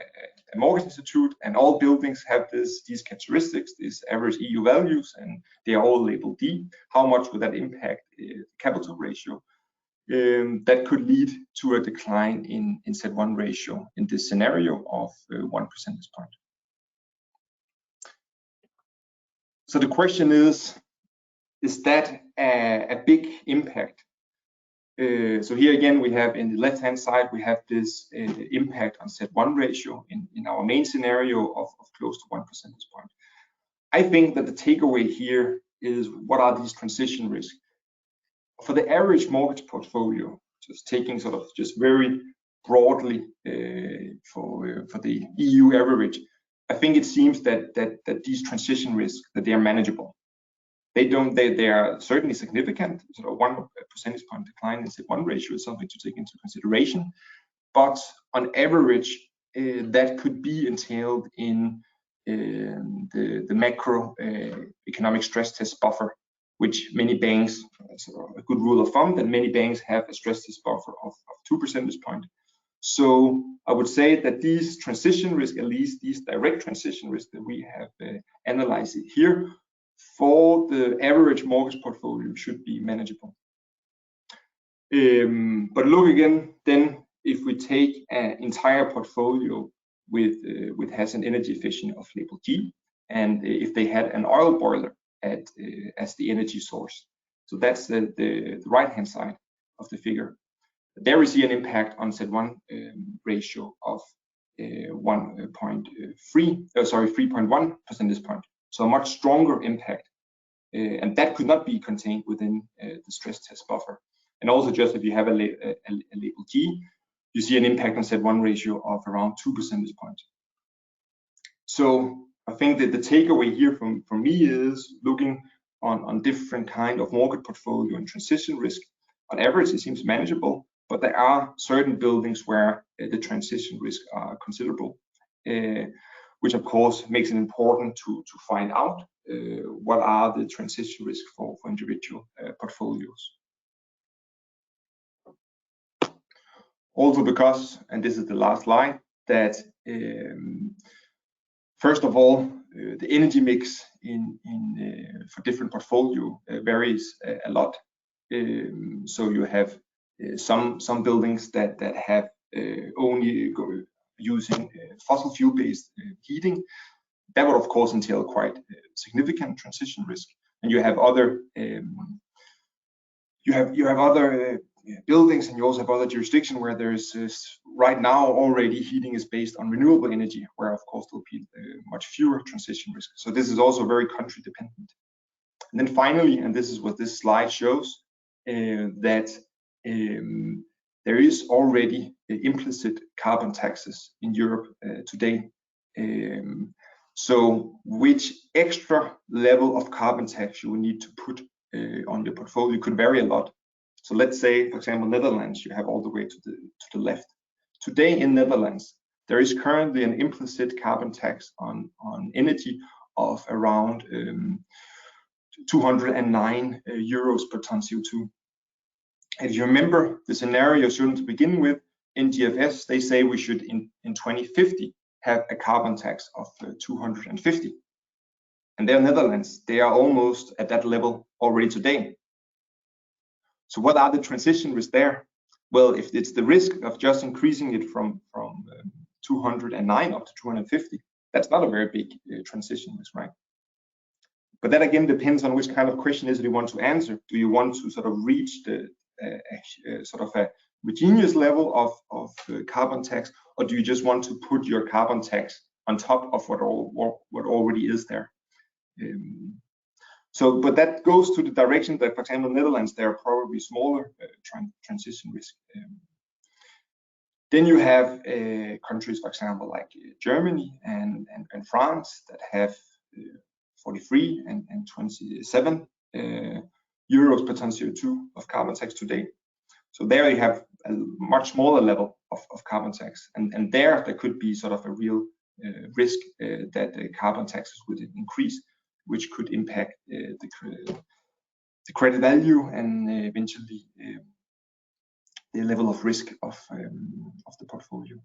Speaker 4: mortgage institute and all buildings have these characteristics, these average EU values, and they are all labeled D, how much would that impact the capital ratio? That could lead to a decline in CET1 ratio in this scenario of 1 percentage point. So the question is that a big impact? So here again, we have in the left-hand side, we have this impact on Z1 ratio in our main scenario of close to 1 percentage point. I think that the takeaway here is, what are these transition risks? For the average mortgage portfolio, just taking sort of just very broadly for the EU average, I think it seems that these transition risks, that they are manageable. They are certainly significant. So 1 percentage point decline in Z1 ratio is something to take into consideration. But on average, that could be entailed in the macro economic stress test buffer, which many banks, a good rule of thumb, that many banks have a stress test buffer of 2 percentage points. So I would say that these transition risk, at least these direct transition risks that we have analyzed here, for the average mortgage portfolio should be manageable. But look again, then if we take an entire portfolio with has an energy efficient of label G, and if they had an oil boiler as the energy source, so that's the right-hand side of the figure. There we see an impact on Z1 ratio of 3.1 percentage point. So a much stronger impact, and that could not be contained within the stress test buffer. And also, just if you have a label G, you see an impact on Z1 ratio of around 2 percentage points. So I think that the takeaway here from me is, looking on different kind of mortgage portfolio and transition risk, on average it seems manageable, but there are certain buildings where the transition risk are considerable, which of course makes it important to find out what are the transition risk for individual portfolios. Also because, and this is the last line, that first of all, the energy mix for different portfolio varies a lot. So you have some buildings that have only using fossil fuel based heating. That would of course entail quite significant transition risk, and you have other buildings, and you also have other jurisdiction where there's right now already heating is based on renewable energy, where of course there'll be much fewer transition risk. So this is also very country dependent. And then finally, and this is what this slide shows, that there is already implicit carbon taxes in Europe today. So which extra level of carbon tax you will need to put on your portfolio could vary a lot. So let's say, for example, Netherlands, you have all the way to the left. Today in Netherlands, there is currently an implicit carbon tax on energy of around 209 euros per ton CO2. If you remember the scenario shown to begin with, in GFS, they say we should in 2050 have a carbon tax of 250. And there in Netherlands, they are almost at that level already today. So what are the transition risks there? Well, if it's the risk of just increasing it from 209 up to 250, that's not a very big transition risk, right? But that again depends on which kind of question is it you want to answer. Do you want to sort of reach the sort of a homogeneous level of carbon tax, or do you just want to put your carbon tax on top of what already is there? So, but that goes to the direction that, for example, Netherlands, there are probably smaller transition risk. Then you have countries, for example, like Germany and France, that have 43 and 27 euros per ton CO2 of carbon tax today. So there you have a much smaller level of carbon tax, and there could be sort of a real risk that the carbon taxes would increase, which could impact the credit value and eventually the level of risk of the portfolio.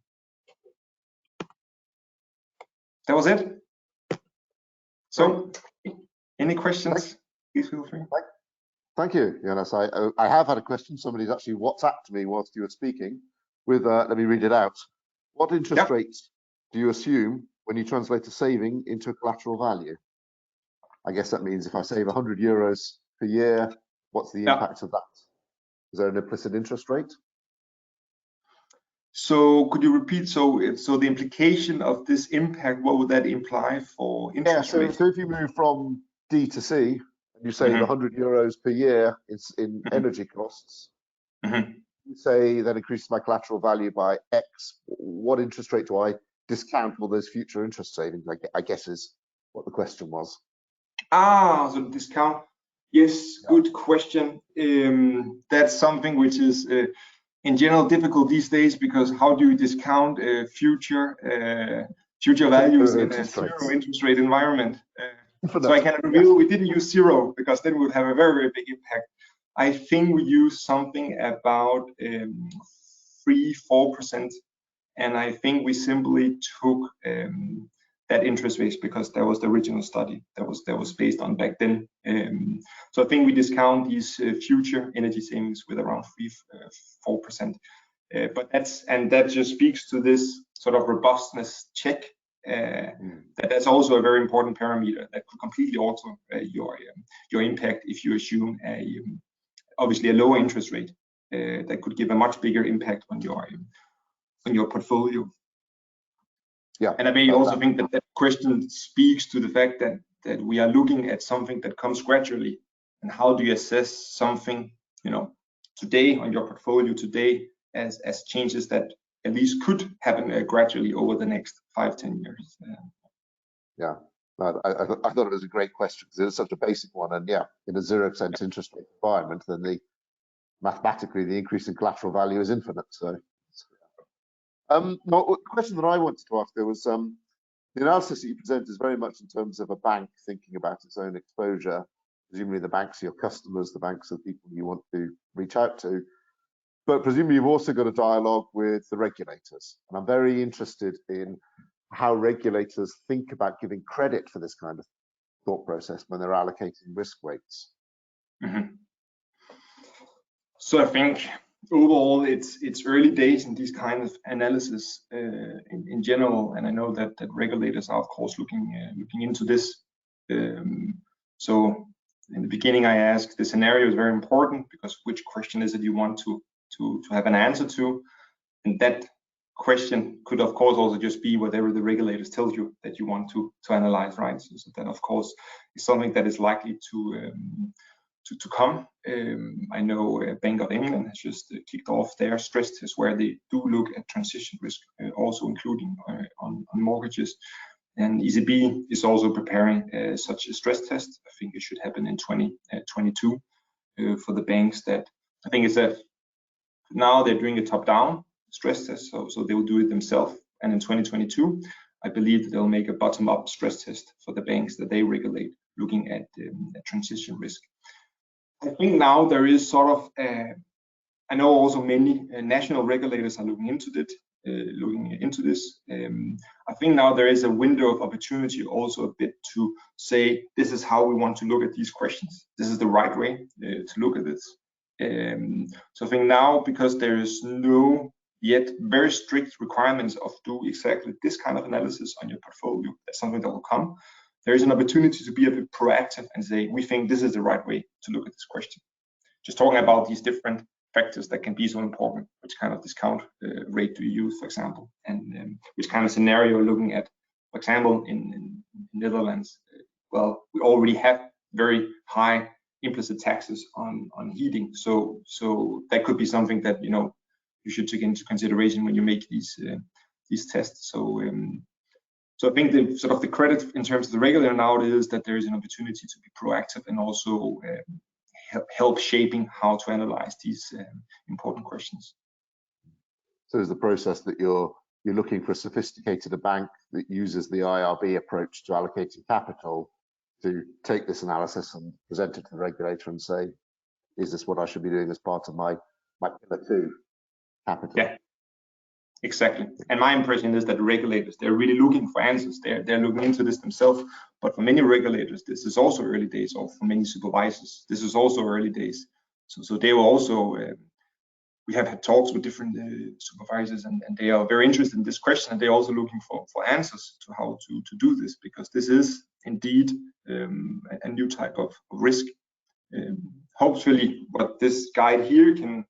Speaker 4: That was it. So, any questions? Please feel free.
Speaker 2: Thank you, Jonas. I have had a question. Somebody's actually WhatsApped me whilst you were speaking with, let me read it out. What interest rates do you assume when you translate a saving into a collateral value? I guess that means if I save 100 euros per year, what's the impact of that? Is there an implicit interest rate?
Speaker 4: So could you repeat? So the implication of this impact, what would that imply for interest rates?
Speaker 2: So if you move from D to C and you save 100 euros per year in energy costs, you say that increases my collateral value by X. What interest rate do I discount all those future interest savings? I guess is what the question was.
Speaker 4: So the discount. Yes, good question. That's something which is in general difficult these days, because how do you discount future values in a zero interest rate environment? So I can reveal we didn't use zero, because then we would have a very, very big impact. I think we used something about 3-4%, and I think we simply took that interest rate because that was the original study that was based on back then. So I think we discount these future energy savings with around 3-4%. But that just speaks to this sort of robustness check. That's also a very important parameter that could completely alter your impact if you assume obviously a lower interest rate that could give a much bigger impact on your portfolio.
Speaker 2: Yeah,
Speaker 4: and I may also think that question speaks to the fact that we are looking at something that comes gradually, and how do you assess something, today on your portfolio today as changes that at least could happen gradually over the next 5-10 years.
Speaker 2: Yeah, I thought it was a great question because it's such a basic one, and yeah, in a 0% interest rate environment, then mathematically the increase in collateral value is infinite. So. Now, the question that I wanted to ask, there was the analysis that you present is very much in terms of a bank thinking about its own exposure. Presumably the banks are your customers, the banks are the people you want to reach out to, but presumably you've also got a dialogue with the regulators. And I'm very interested in how regulators think about giving credit for this kind of thought process when they're allocating risk weights.
Speaker 4: So I think overall, it's early days in these kind of analysis in general, and I know that regulators are of course looking into this. So in the beginning, I asked, the scenario is very important because which question is it you want to have an answer to, and that question could of course also just be whatever the regulators tell you that you want to analyze, right? So that of course is something that is likely to come. I know Bank of England has just kicked off their stress test where they do look at transition risk, also including on mortgages. And ECB is also preparing such a stress test. I think it should happen in 2022 for the banks. That I think it's now they're doing a top-down stress test, so they will do it themselves. And in 2022, I believe that they'll make a bottom-up stress test for the banks that they regulate, looking at transition risk. I think now there is sort of, I know also many national regulators are looking into this. I think now there is a window of opportunity also a bit to say, this is how we want to look at these questions. This is the right way to look at this. So I think now, because there is no yet very strict requirements of do exactly this kind of analysis on your portfolio, that's something that will come. There is an opportunity to be a bit proactive and say, we think this is the right way to look at this question. Just talking about these different factors that can be so important. Which kind of discount rate do you use, for example, and which kind of scenario you're looking at. For example, in Netherlands, well, we already have very high implicit taxes on heating, so that could be something that you should take into consideration when you make these tests. So I think the sort of the credit in terms of the regulator now is that there is an opportunity to be proactive and also help shaping how to analyze these important questions.
Speaker 2: So is the process that you're looking for a sophisticated bank that uses the IRB approach to allocating capital to take this analysis and present it to the regulator and say, is this what I should be doing as part of my Pillar 2 capital?
Speaker 4: Yeah. Exactly, and my impression is that the regulators, they're really looking for answers. They're looking into this themselves. But for many regulators, this is also early days. Or for many supervisors, this is also early days. So they will also. We have had talks with different supervisors, and they are very interested in this question, and they're also looking for answers to how to do this, because this is indeed a new type of risk. hopefully what this guide here can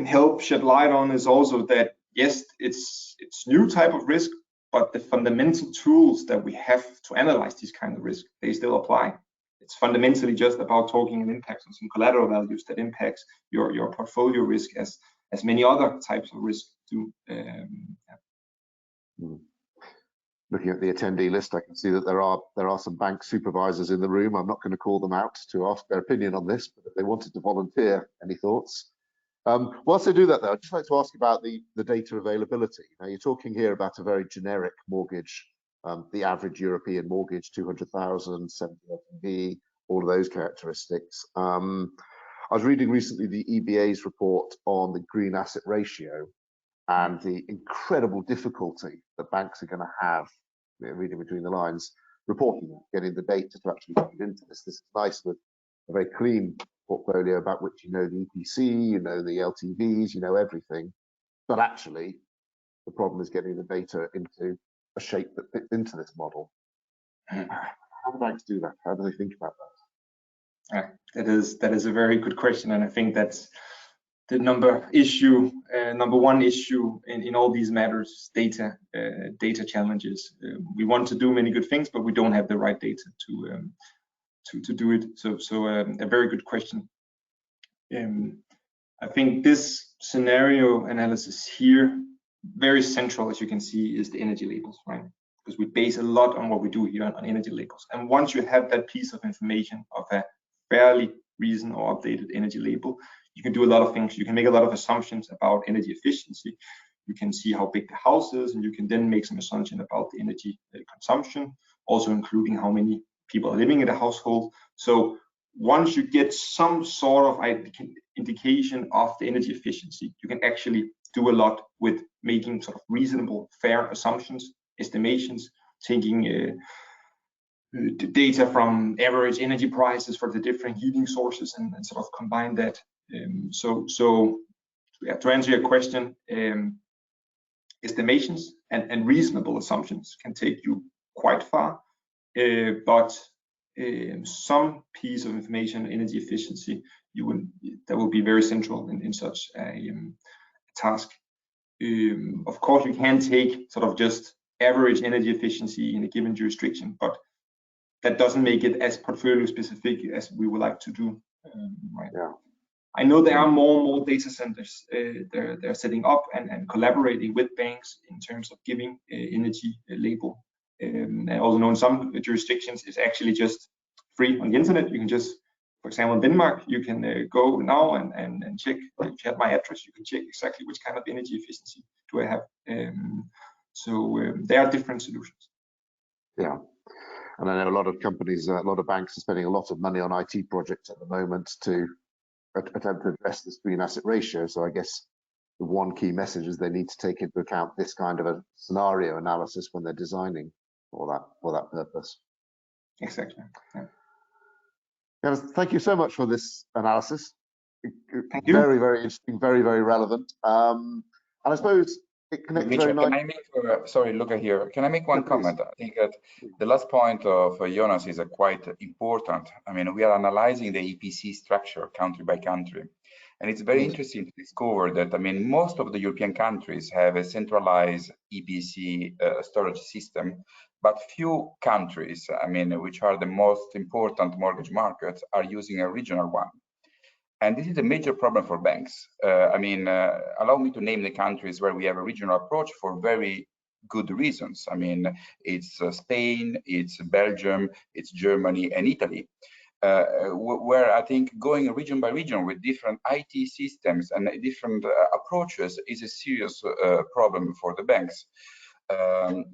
Speaker 4: help shed light on is also that yes, it's new type of risk, but the fundamental tools that we have to analyze these kind of risk, they still apply. It's fundamentally just about talking and impacts on some collateral values that impacts your portfolio risk as many other types of risk do.
Speaker 2: Looking at the attendee list, I can see that there are some bank supervisors in the room. I'm not going to call them out to ask their opinion on this, but if they wanted to volunteer, any thoughts? Whilst they do that, though, I'd just like to ask about the data availability. Now, you're talking here about a very generic mortgage, the average European mortgage, 200,000, 70 LTV, all of those characteristics. I was reading recently the EBA's report on the green asset ratio and the incredible difficulty that banks are going to have, reading between the lines, reporting it, getting the data to actually feed into this. This is nice with a very clean portfolio about which you know the EPC, you know the LTVs, you know everything. But actually, the problem is getting the data into a shape that fits into this model. How do banks do that? How do they think about that?
Speaker 4: That is a very good question, and I think that's the number one issue in all these matters: data challenges. We want to do many good things, but we don't have the right data to do it. So a very good question. I think this scenario analysis here, very central, as you can see, is the energy labels, right? Because we base a lot on what we do here on energy labels. And once you have that piece of information of a fairly recent or updated energy label, you can do a lot of things. You can make a lot of assumptions about energy efficiency. You can see how big the house is, and you can then make some assumption about the energy consumption, also including how many people are living in the household. So once you get some sort of indication of the energy efficiency, you can actually do a lot with making sort of reasonable, fair assumptions, estimations, taking the data from average energy prices for the different heating sources and sort of combine that. So to answer your question, estimations and reasonable assumptions can take you quite far, but some piece of information, energy efficiency, that will be very central in such a task. Of course, you can take sort of just average energy efficiency in a given jurisdiction, but that doesn't make it as portfolio specific as we would like to do. Right.
Speaker 2: Yeah.
Speaker 4: I know there are more and more data centers they're setting up and collaborating with banks in terms of giving energy label. And also know in some jurisdictions it's actually just free on the internet. You can just, for example, in Denmark, you can go now and check. If you have my address, you can check exactly which kind of energy efficiency do I have. There are different solutions.
Speaker 2: Yeah. And I know a lot of companies, a lot of banks are spending a lot of money on IT projects at the moment to attempt to address this green asset ratio. So I guess the one key message is they need to take into account this kind of a scenario analysis when they're designing for that purpose.
Speaker 4: Exactly. Yeah.
Speaker 2: Jonas, thank you so much for this analysis.
Speaker 4: Thank you.
Speaker 2: Very, very interesting, very, very relevant. And I suppose it connects very nicely.
Speaker 1: Sorry, Luca here. Can I make one comment? I think that the last point of Jonas is quite important. I mean, we are analyzing the EPC structure country by country. And it's very interesting to discover that, I mean, most of the European countries have a centralized EPC storage system, but few countries, I mean, which are the most important mortgage markets, are using a regional one. And this is a major problem for banks. Allow me to name the countries where we have a regional approach for very good reasons. I mean, it's Spain, it's Belgium, it's Germany and Italy, where I think going region by region with different IT systems and different approaches is a serious problem for the banks.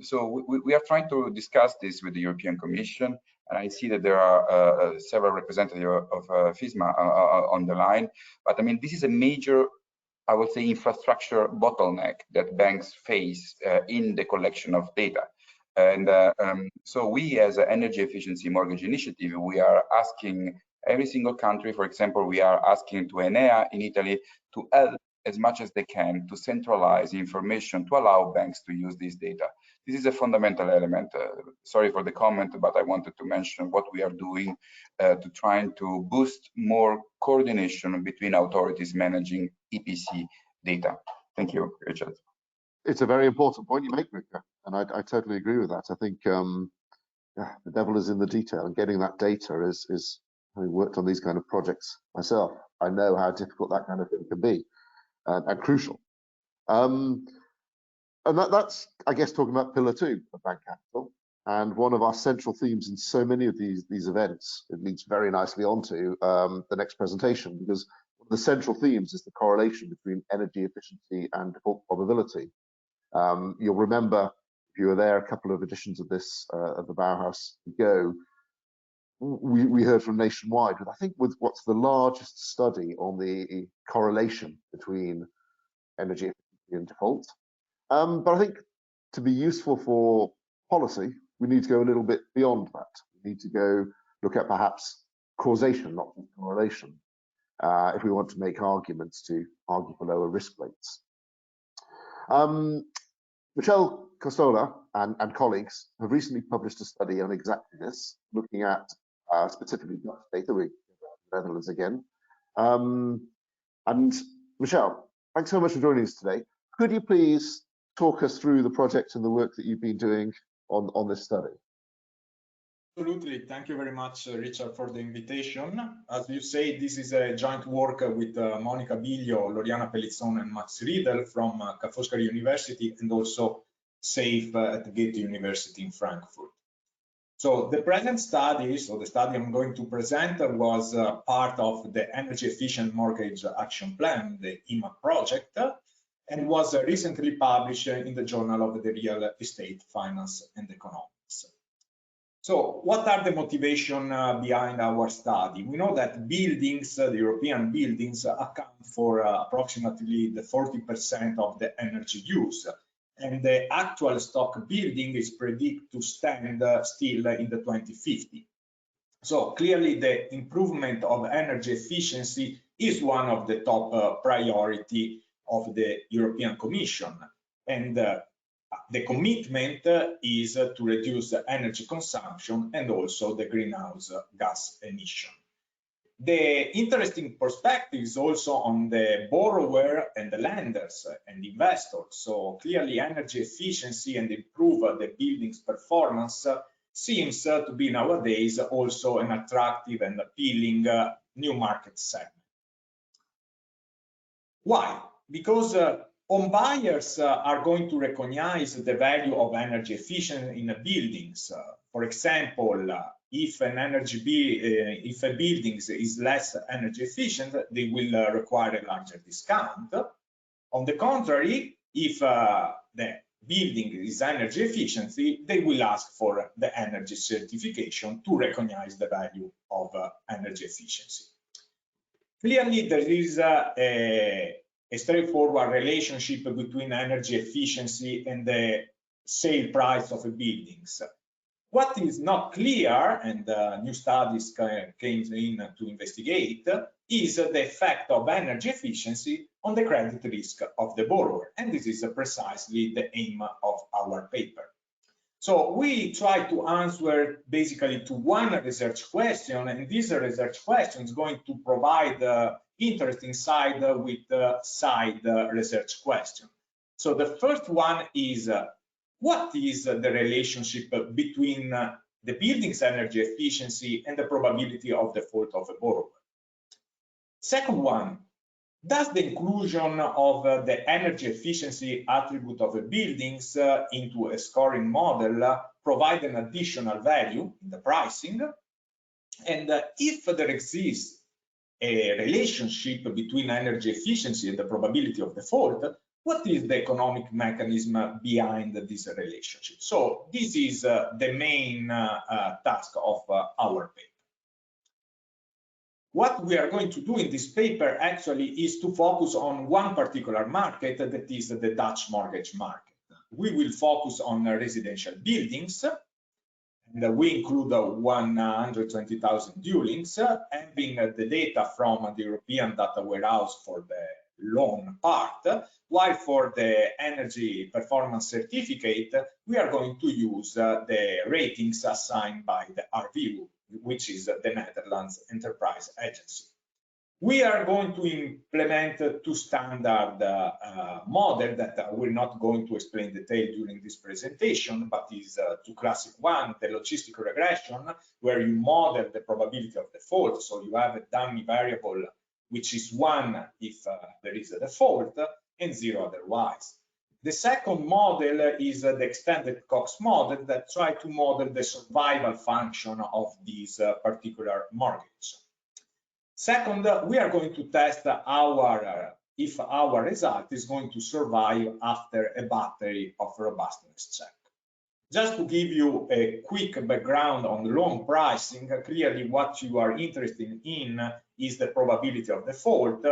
Speaker 1: So we are trying to discuss this with the European Commission, and I see that there are several representatives of FISMA on the line. But I mean, this is a major, I would say, infrastructure bottleneck that banks face in the collection of data. And so we, as an energy efficiency mortgage initiative, we are asking every single country, for example, we are asking to Enea in Italy to help as much as they can to centralize information to allow banks to use this data. This is a fundamental element. Sorry for the comment, but I wanted to mention what we are doing to trying to boost more coordination between authorities managing EPC data. Thank you, Richard.
Speaker 2: It's a very important point you make, Luca, and I totally agree with that. I think yeah, the devil is in the detail, and getting that data is having worked on these kind of projects myself, I know how difficult that kind of thing can be, and crucial. And that's, I guess, talking about pillar 2 of bank capital, and one of our central themes in so many of these events. It leads very nicely onto the next presentation, because one of the central themes is the correlation between energy efficiency and default probability. You'll remember, if you were there a couple of editions of this of the Bauhaus ago, we heard from Nationwide, I think, with what's the largest study on the correlation between energy efficiency and default. But I think to be useful for policy, we need to go a little bit beyond that. We need to go look at perhaps causation, not just correlation, if we want to make arguments to argue for lower risk rates. Michele, Costola and colleagues have recently published a study on exactly this, looking at specifically Dutch data, we Netherlands again. And Michele, thanks so much for joining us today. Could you please talk us through the project and the work that you've been doing on this study?
Speaker 5: Absolutely. Thank you very much, Richard, for the invitation. As you say, this is a joint work with Monica Biglio, Loriana Pellizzone, and Max Riedel from Foscari University, and also SAFE at Goethe University in Frankfurt. So the present study, so the study I'm going to present, was part of the Energy Efficient Mortgage Action Plan, the EEMI project, and was recently published in the Journal of the Real Estate Finance and Economics. So what are the motivation behind our study? We know that buildings, the European buildings, account for approximately the 40% of the energy use, and the actual stock building is predicted to stand still in the 2050. So clearly the improvement of energy efficiency is one of the top priority of the European Commission, and the commitment is to reduce the energy consumption and also the greenhouse gas emission. The interesting perspective is also on the borrower and the lenders and investors. So clearly energy efficiency and improve the building's performance seems to be nowadays also an attractive and appealing new market segment. Why? Because home buyers are going to recognize the value of energy efficient in buildings. For example, if an if a building is less energy efficient, they will require a larger discount. On the contrary, if the building is energy efficiency, they will ask for the energy certification to recognize the value of energy efficiency. Clearly, there is a straightforward relationship between energy efficiency and the sale price of buildings. What is not clear, and new studies came in to investigate, is the effect of energy efficiency on the credit risk of the borrower. And this is precisely the aim of our paper. So we try to answer basically to one research question, and this research question is going to provide interesting side with side research question. So the first one is, what is the relationship between the building's energy efficiency and the probability of default of a borrower? Second one, does the inclusion of the energy efficiency attribute of a buildings into a scoring model provide an additional value in the pricing? And if there exists a relationship between energy efficiency and the probability of default, what is the economic mechanism behind this relationship? So this is the main task of our paper. What we are going to do in this paper actually is to focus on one particular market, that is the Dutch mortgage market. We will focus on residential buildings, and we include 120,000 dwellings, having the data from the European data warehouse for the loan part, while for the energy performance certificate, we are going to use the ratings assigned by the RVU, which is the Netherlands Enterprise Agency. We are going to implement two standard models that I will not going to explain in detail during this presentation, but is two classic one, the logistic regression, where you model the probability of default. So you have a dummy variable, which is 1 if there is a default, and 0 otherwise. The second model is the extended Cox model that try to model the survival function of this particular mortgage. Second, we are going to test if our result is going to survive after a battery of robustness check. Just to give you a quick background on loan pricing, clearly what you are interested in is the probability of default,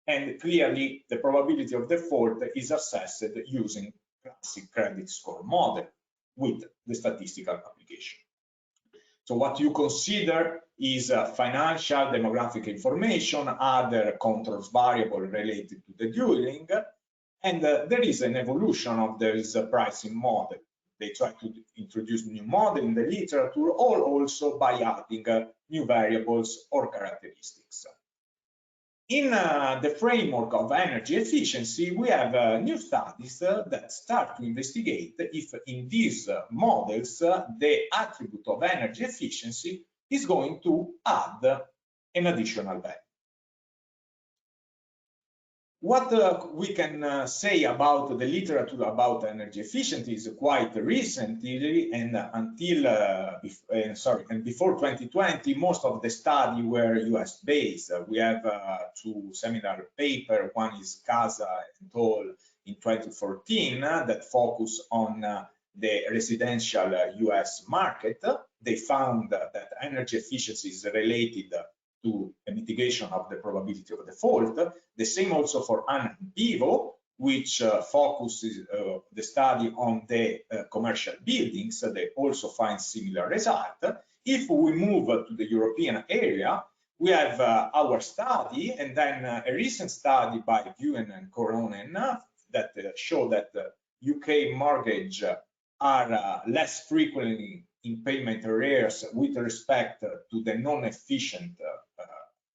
Speaker 5: and clearly the probability of default is assessed using classic credit score model with the statistical application. So what you consider is financial demographic information, other controls variable related to the dueling, and there is an evolution of this pricing model. They try to introduce new model in the literature, or also by adding new variables or characteristics. In the framework of energy efficiency, we have new studies that start to investigate if in these models the attribute of energy efficiency is going to add an additional value. What we can say about the literature about energy efficiency is quite recently, and before 2020, most of the studies were US based. We have two seminal papers. One is Casa et al. In 2014 that focus on the residential US market. They found that energy efficiency is related to a mitigation of the probability of default. The same also for Vivo, which focuses the study on the commercial buildings. They also find similar result. If we move to the European area, we have our study, and then a recent study by Guen and Coronen that show that UK mortgage are less frequently in payment arrears with respect to the non-efficient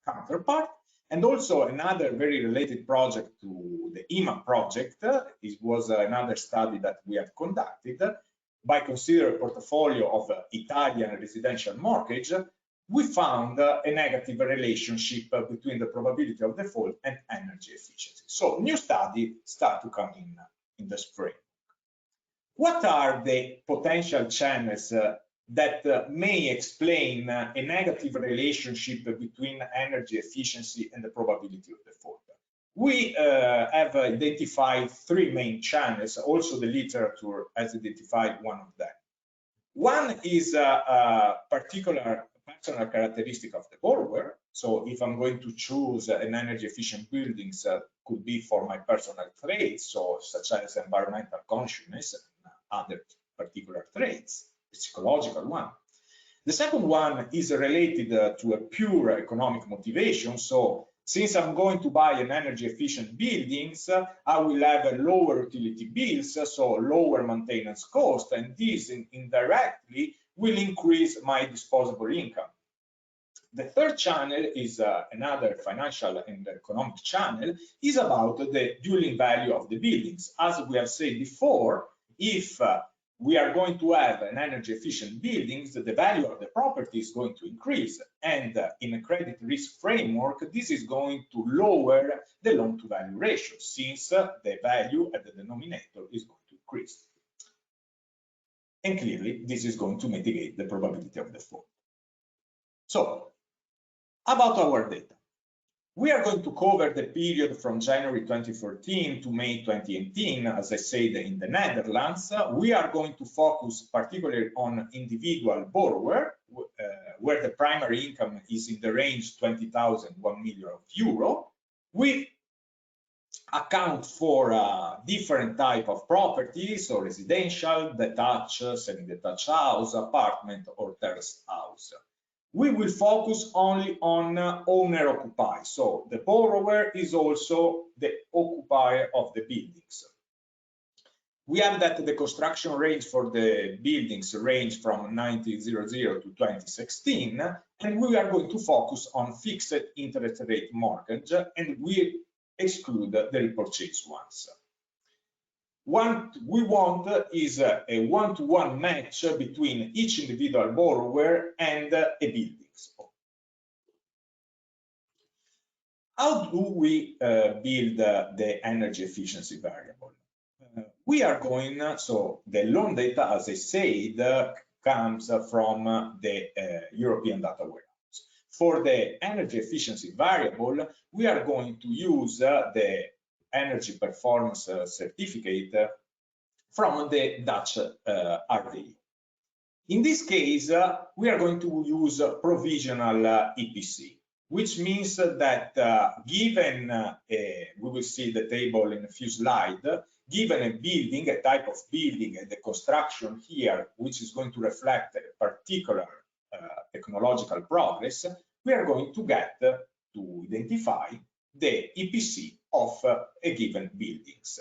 Speaker 5: counterpart. And also another very related project to the EMA project, it was another study that we have conducted. By considering a portfolio of Italian residential mortgage, we found a negative relationship between the probability of default and energy efficiency. So new studies start to come in the spring. What are the potential channels that may explain a negative relationship between energy efficiency and the probability of default? We have identified three main channels. Also, the literature has identified one of them. One is a particular personal characteristic of the borrower. So if I'm going to choose an energy efficient buildings, could be for my personal traits, so such as environmental consciousness and other particular traits, the psychological one. The second one is related to a pure economic motivation. So since I'm going to buy an energy efficient buildings, I will have a lower utility bills, so lower maintenance cost, and this indirectly will increase my disposable income. The third channel is another financial and economic channel, is about the dueling value of the buildings. As we have said before, if we are going to have an energy efficient buildings, the value of the property is going to increase, and in a credit risk framework, this is going to lower the loan to value ratio, since the value at the denominator is going to increase. And clearly, this is going to mitigate the probability of default. So, about our data. We are going to cover the period from January 2014 to May 2018, as I said, in the Netherlands. We are going to focus particularly on individual borrower, where the primary income is in the range 20,000, 1 million euro. We account for different type of properties, so residential, detached, semi-detached house, apartment, or terraced house. we will focus only on owner-occupied. So the borrower is also the occupier of the buildings. We have that the construction range for the buildings range from 1900 to 2016, and we are going to focus on fixed interest rate mortgage, and we exclude the repurchase ones. What we want is a one-to-one match between each individual borrower and a building. How do we build the energy efficiency variable? We are going, so the loan data, as I said, comes from the European data warehouse. For the energy efficiency variable, we are going to use the energy performance certificate from the Dutch RDE. In this case, we are going to use provisional EPC, which means that given, we will see the table in a few slides, given a building, a type of building, and the construction here, which is going to reflect a particular technological progress, we are going to get to identify the EPC of a given buildings.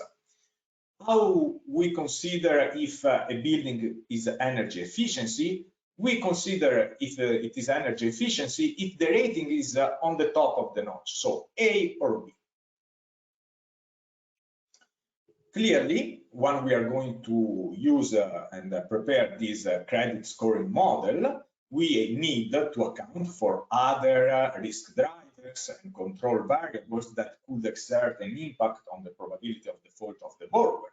Speaker 5: How we consider if a building is energy efficiency? We consider if it is energy efficiency if the rating is on the top of the notch, so A or B. Clearly, when we are going to use and prepare this credit scoring model, we need to account for other risk drivers and control variables that could exert an impact on the probability of default of the borrower.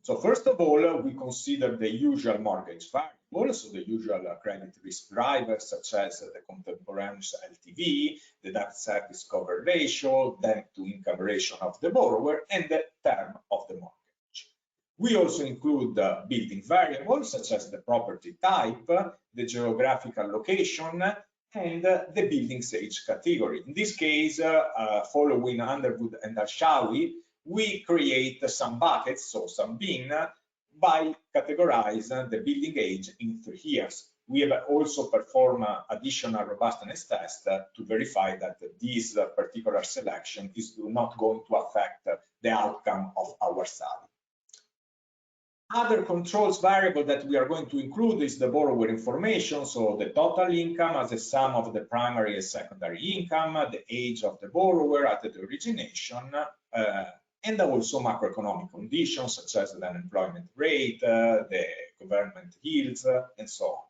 Speaker 5: So first of all, we consider the usual mortgage variables, so the usual credit risk drivers such as the contemporaneous LTV, the debt service cover ratio, debt to income ratio of the borrower, and the term of the mortgage. We also include building variables such as the property type, the geographical location, and the building's age category. In this case, following Underwood and Arshawi, we create some buckets, so some bin, by categorizing the building age in 3 years. We have also performed additional robustness test to verify that this particular selection is not going to affect the outcome of our study. Other controls variable that we are going to include is the borrower information, so the total income as a sum of the primary and secondary income, the age of the borrower at the origination, and also macroeconomic conditions such as the unemployment rate, the government yields, and so on.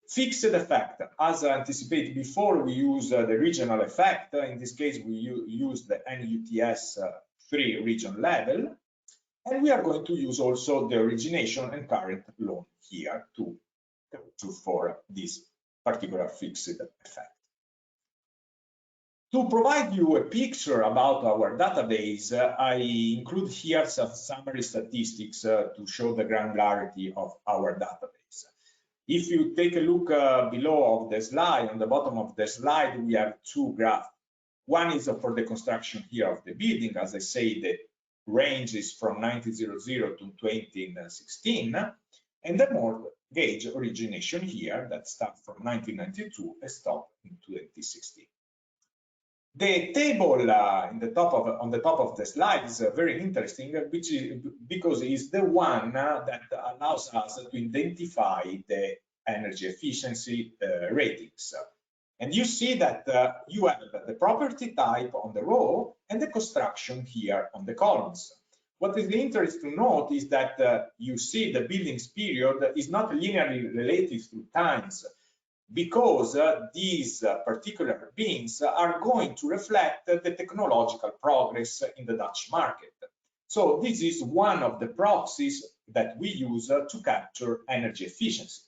Speaker 5: Fixed effect, as anticipated before, we use the regional effect. In this case, we use the NUTS 3 region level, and we are going to use also the origination and current loan here to for this particular fixed effect. To provide you a picture about our database, I include here some summary statistics to show the granularity of our database. If you take a look below of the slide, on the bottom of the slide, we have 2 graphs. One is for the construction here of the building. As I say, the range is from 1900 to 2016, and the mortgage origination here that starts from 1992 and stopped in 2016. The table on the top of the slide is very interesting, because it's the one that allows us to identify the energy efficiency ratings. And you see that you have the property type on the row and the construction here on the columns. What is interesting to note is that you see the building's period is not linearly related through times, because these particular bins are going to reflect the technological progress in the Dutch market. So this is one of the proxies that we use to capture energy efficiency.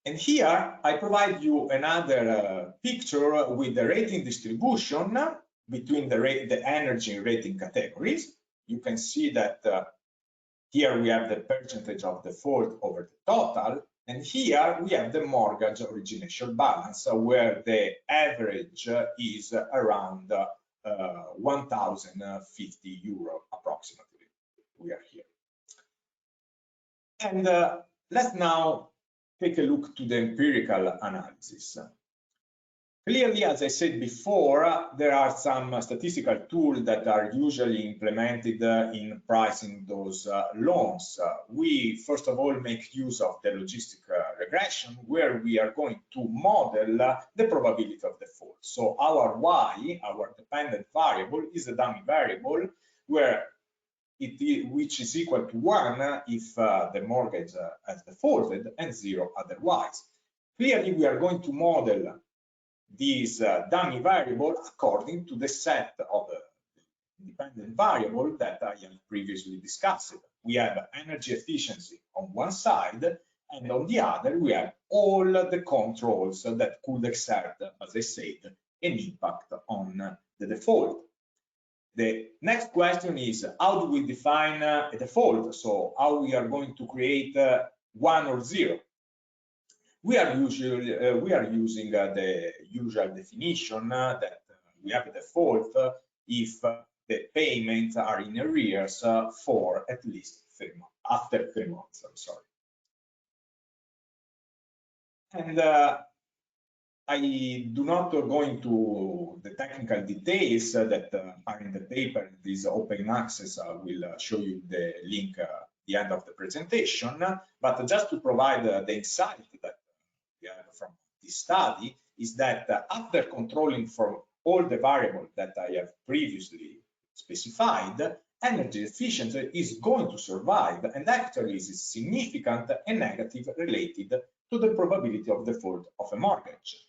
Speaker 5: And here I provide you another picture with the rating distribution between the energy rating categories. You can see that here we have the percentage of default over the total, and here we have the mortgage origination balance, where the average is around 1,050 euro approximately. We are here. And let's now take a look to the empirical analysis. Clearly, as I said before, there are some statistical tools that are usually implemented in pricing those loans. We, first of all, make use of the logistic regression, where we are going to model the probability of default. So our Y, our dependent variable, is a dummy variable where which is equal to 1 if the mortgage has defaulted and 0 otherwise. Clearly, we are going to model this dummy variable according to the set of independent variable that I have previously discussed. We have energy efficiency on one side, and on the other we have all the controls that could exert, as I said, an impact on the default. The next question is, how do we define a default? So how we are going to create 1 or 0? We are using the usual definition that we have a default if the payments are in arrears for at least 3 months, after 3 months, I'm sorry. And I do not go into the technical details that are in the paper. This open access. I will show you the link at the end of the presentation, but just to provide the insight that we have from this study is that after controlling for all the variables that I have previously specified, energy efficiency is going to survive and actually is significant and negative related to the probability of default of a mortgage.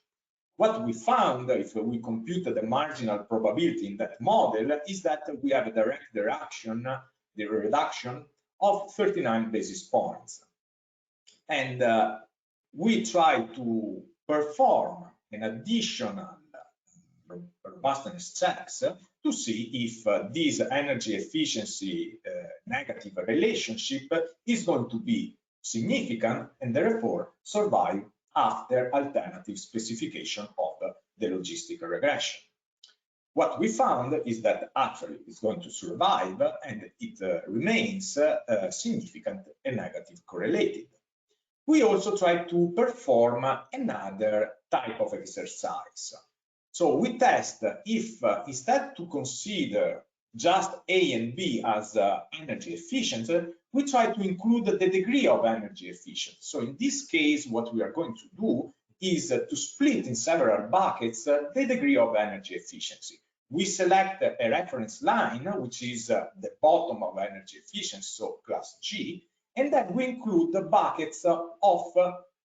Speaker 5: What we found, if we compute the marginal probability in that model, is that we have a direct reduction, the reduction of 39 basis points. And we try to perform an additional robustness checks to see if this energy efficiency negative relationship is going to be significant and therefore survive after alternative specification of the logistic regression. What we found is that actually it's going to survive and it remains significant and negative correlated. We also try to perform another type of exercise. So we test if instead to consider just A and B as energy efficient, we try to include the degree of energy efficient. So in this case, what we are going to do is to split in several buckets the degree of energy efficiency. We select a reference line, which is the bottom of energy efficiency, so class G, and then we include the buckets of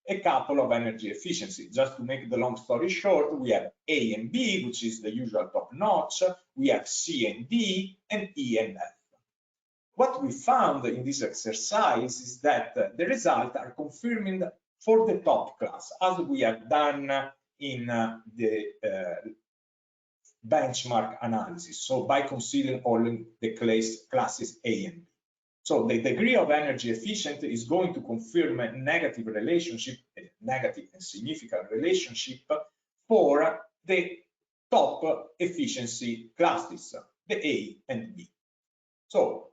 Speaker 5: a couple of energy efficiency. Just to make the long story short, we have A and B, which is the usual top notch. We have C and D, and E and F. What we found in this exercise is that the results are confirming for the top class, as we have done in the benchmark analysis. So by considering all the classes A and B. So the degree of energy efficiency is going to confirm a negative relationship, a negative and significant relationship for the top efficiency classes, the A and B. So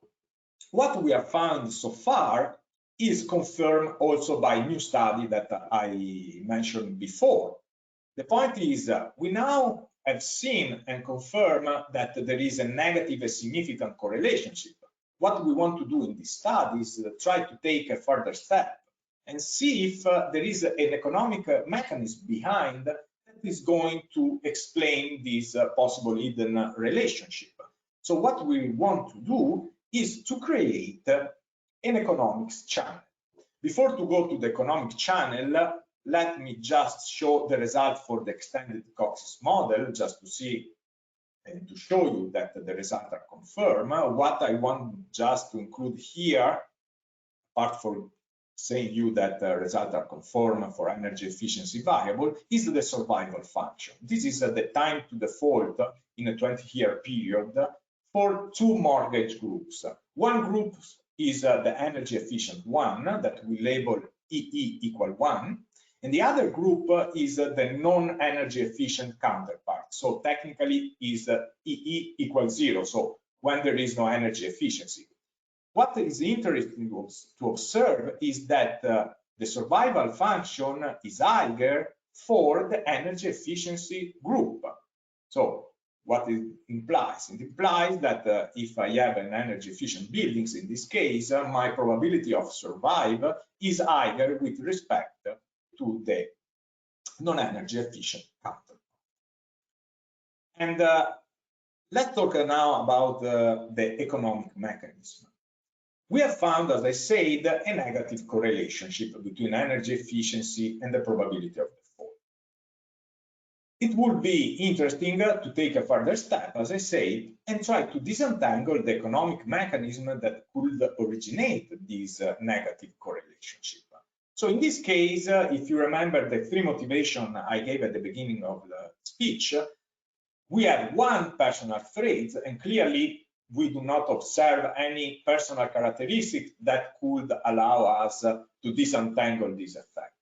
Speaker 5: what we have found so far is confirmed also by a new study that I mentioned before. The point is we now have seen and confirmed that there is a negative and significant correlation. What we want to do in this study is try to take a further step and see if there is an economic mechanism behind that is going to explain this possible hidden relationship. So what we want to do is to create an economics channel. Before to go to the economic channel, let me just show the result for the extended Cox's model, just to see and to show you that the results are confirmed. What I want just to include here, apart from saying you that the results are confirmed for energy efficiency variable, is the survival function. This is the time to default in a 20-year period for two mortgage groups. One group is the energy efficient one that we label EE equal 1, and the other group is the non-energy efficient counterpart. So technically is EE equals 0, so when there is no energy efficiency. What is interesting to observe is that the survival function is higher for the energy efficiency group. So what it implies? It implies that if I have an energy efficient buildings, in this case, my probability of survive is higher with respect to the non-energy efficient counterpart. And let's talk now about the economic mechanism. We have found, as I said, a negative correlation between energy efficiency and the probability of default. It would be interesting to take a further step, as I said, and try to disentangle the economic mechanism that could originate this negative correlation. So in this case, if you remember the three motivations I gave at the beginning of the speech, we have one personal trait, and clearly we do not observe any personal characteristic that could allow us to disentangle this effect.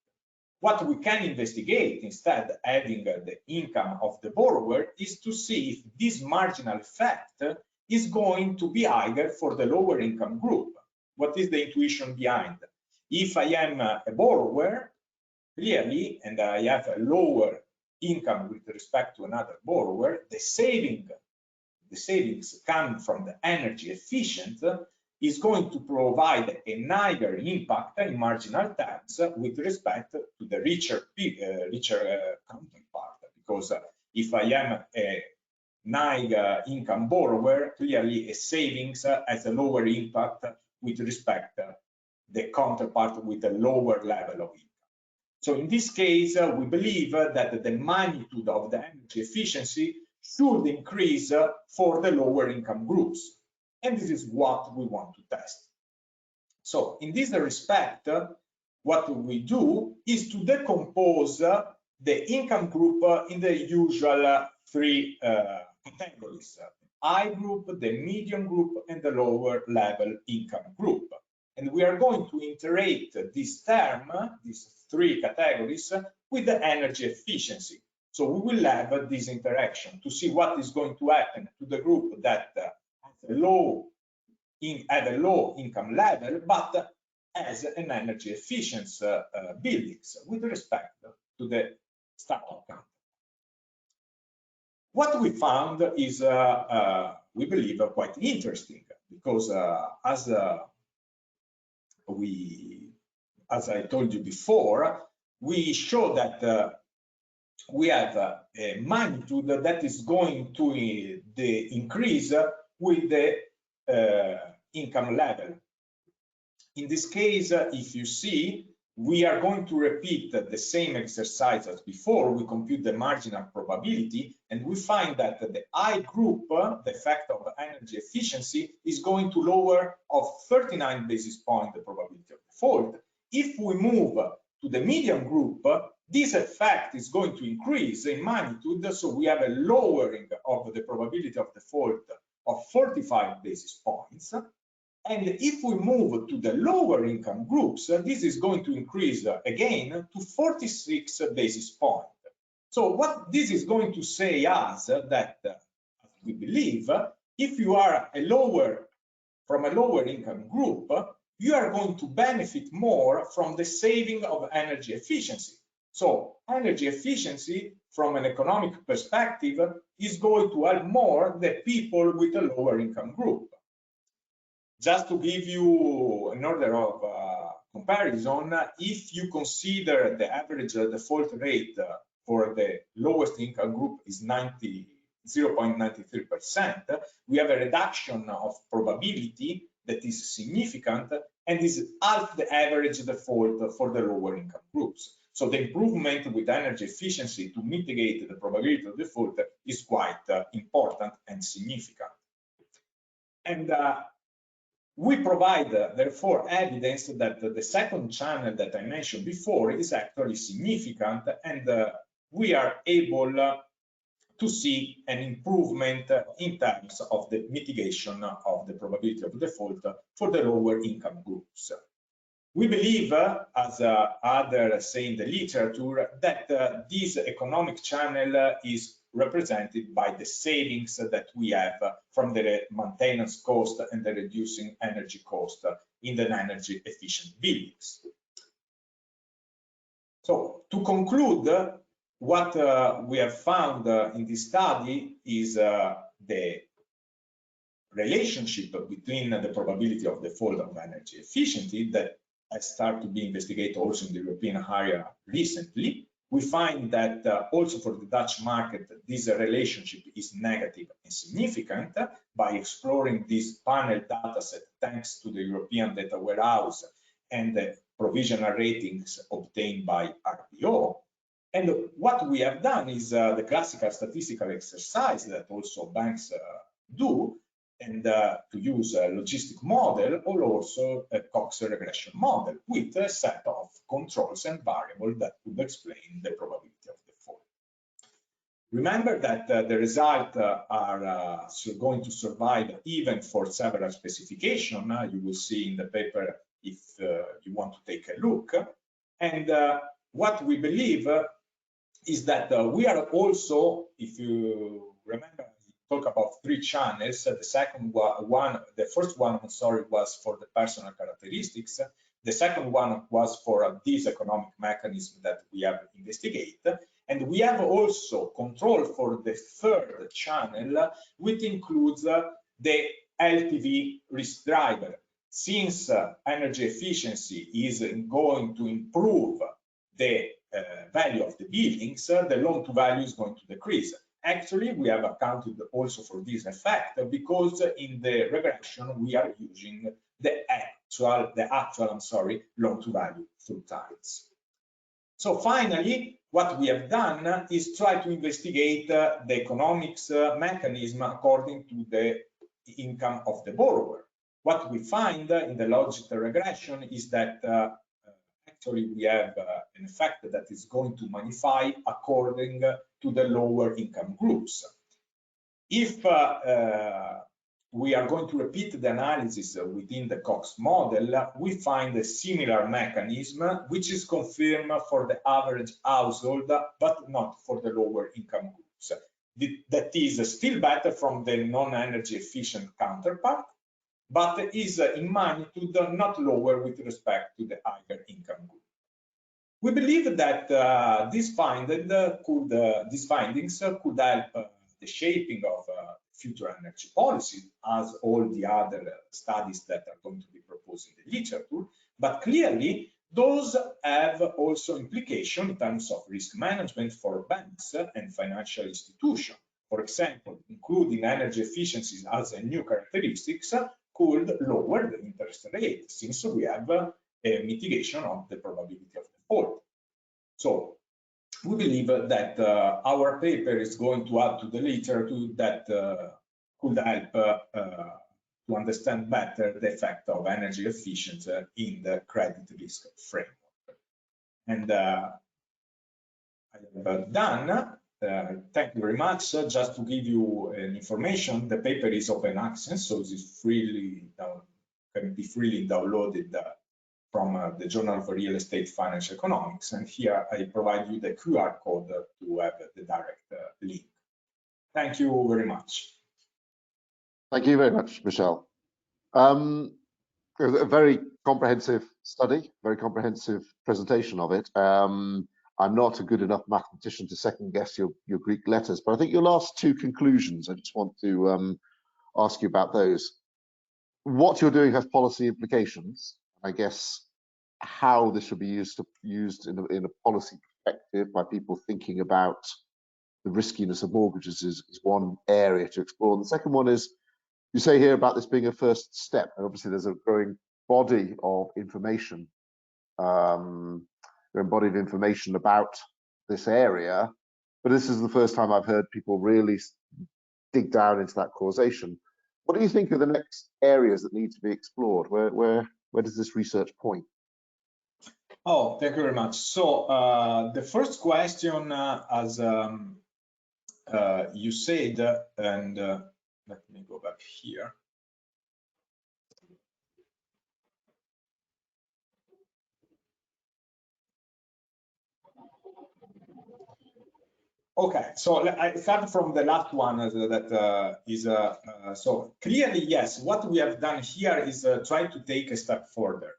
Speaker 5: What we can investigate instead, adding the income of the borrower, is to see if this marginal effect is going to be higher for the lower income group. What is the intuition behind? If I am a borrower, clearly, and I have a lower income with respect to another borrower, the savings come from the energy efficient is going to provide a higher impact in marginal terms with respect to the richer counterpart. Because if I am a high income borrower, clearly a savings has a lower impact with respect to the counterpart with a lower level of income. So in this case, we believe that the magnitude of the energy efficiency should increase for the lower income groups. And this is what we want to test. So in this respect, what we do is to decompose the income group in the usual three categories: high group, the medium group, and the lower level income group. And we are going to iterate this term, these three categories, with the energy efficiency. So we will have this interaction to see what is going to happen to the group that has a low income level, but has an energy efficient buildings with respect to the startup count. What we found is, we believe, quite interesting, because as I told you before, we show that we have a magnitude that is going to increase with the income level. In this case, if you see, we are going to repeat the same exercise as before. We compute the marginal probability, and we find that the high group, the effect of energy efficiency, is going to lower of 39 basis points the probability of default. If we move to the medium group, this effect is going to increase in magnitude, so we have a lowering of the probability of default of 45 basis points. And if we move to the lower income groups, this is going to increase again to 46 basis points. So what this is going to say us that we believe, if you are from a lower income group, you are going to benefit more from the saving of energy efficiency. So energy efficiency from an economic perspective is going to help more the people with a lower income group. Just to give you an order of comparison, if you consider the average default rate for the lowest income group is 0.93%, we have a reduction of probability that is significant and is half the average default for the lower income groups. So the improvement with energy efficiency to mitigate the probability of default is quite important and significant. And we provide, therefore, evidence that the second channel that I mentioned before is actually significant, and we are able to see an improvement in terms of the mitigation of the probability of default for the lower income groups. We believe, as others say in the literature, that this economic channel is represented by the savings that we have from the maintenance cost and the reducing energy cost in the energy efficient buildings. So to conclude, what we have found in this study is the relationship between the probability of default of energy efficiency that has started to be investigated also in the European area recently. We find that also for the Dutch market, this relationship is negative and significant. By exploring this panel dataset, thanks to the European Data Warehouse and the provisional ratings obtained by RPO. And what we have done is the classical statistical exercise that also banks do, and to use a logistic model or also a Cox regression model with a set of controls and variables that would explain the probability of default. Remember that the results are going to survive even for several specifications. You will see in the paper if you want to take a look. And what we believe is that we are also, if you remember, talk about 3 channels. The first one, I'm sorry, was for the personal characteristics. The second one was for this economic mechanism that we have investigated. And we have also control for the third channel, which includes the LTV risk driver. Since energy efficiency is going to improve the value of the buildings, the loan to value is going to decrease. Actually, we have accounted also for this effect because in the regression we are using the actual loan to value through times. So finally, what we have done is try to investigate the economics mechanism according to the income of the borrower. What we find in the logical regression is that actually we have an effect that is going to magnify according to the lower income groups. If we are going to repeat the analysis within the Cox model, we find a similar mechanism, which is confirmed for the average household, but not for the lower income groups. That is still better from the non-energy efficient counterpart, but is in magnitude not lower with respect to the higher income group. We believe that these findings could help the shaping of future energy policy, as all the other studies that are going to be proposed in the literature, but clearly those have also implication in terms of risk management for banks and financial institutions. For example, including energy efficiencies as a new characteristics could lower the interest rate, since we have a mitigation of the probability of default. So we believe that our paper is going to add to the literature that could help to understand better the effect of energy efficiency in the credit risk framework. And I have done. Thank you very much. Just to give you an information, the paper is open access, so it's can be freely downloaded from the Journal of Real Estate Financial Economics. And here I provide you the QR code to have the direct link. Thank you very much.
Speaker 2: Thank you very much, Michele. A very comprehensive study, very comprehensive presentation of it. I'm not a good enough mathematician to second guess your Greek letters, but I think your last 2 conclusions, I just want to ask you about those. What you're doing has policy implications. I guess how this should be used in a policy perspective by people thinking about the riskiness of mortgages is one area to explore. And the second one is, you say here about this being a first step, and obviously there's a growing body of information, embodied information about this area, but this is the first time I've heard people really dig down into that causation. What do you think are the next areas that need to be explored? Where does this research point?
Speaker 5: Oh, thank you very much. So the first question, as you said, and let me go back here. Okay, so I start from the last one so clearly, yes, what we have done here is try to take a step further.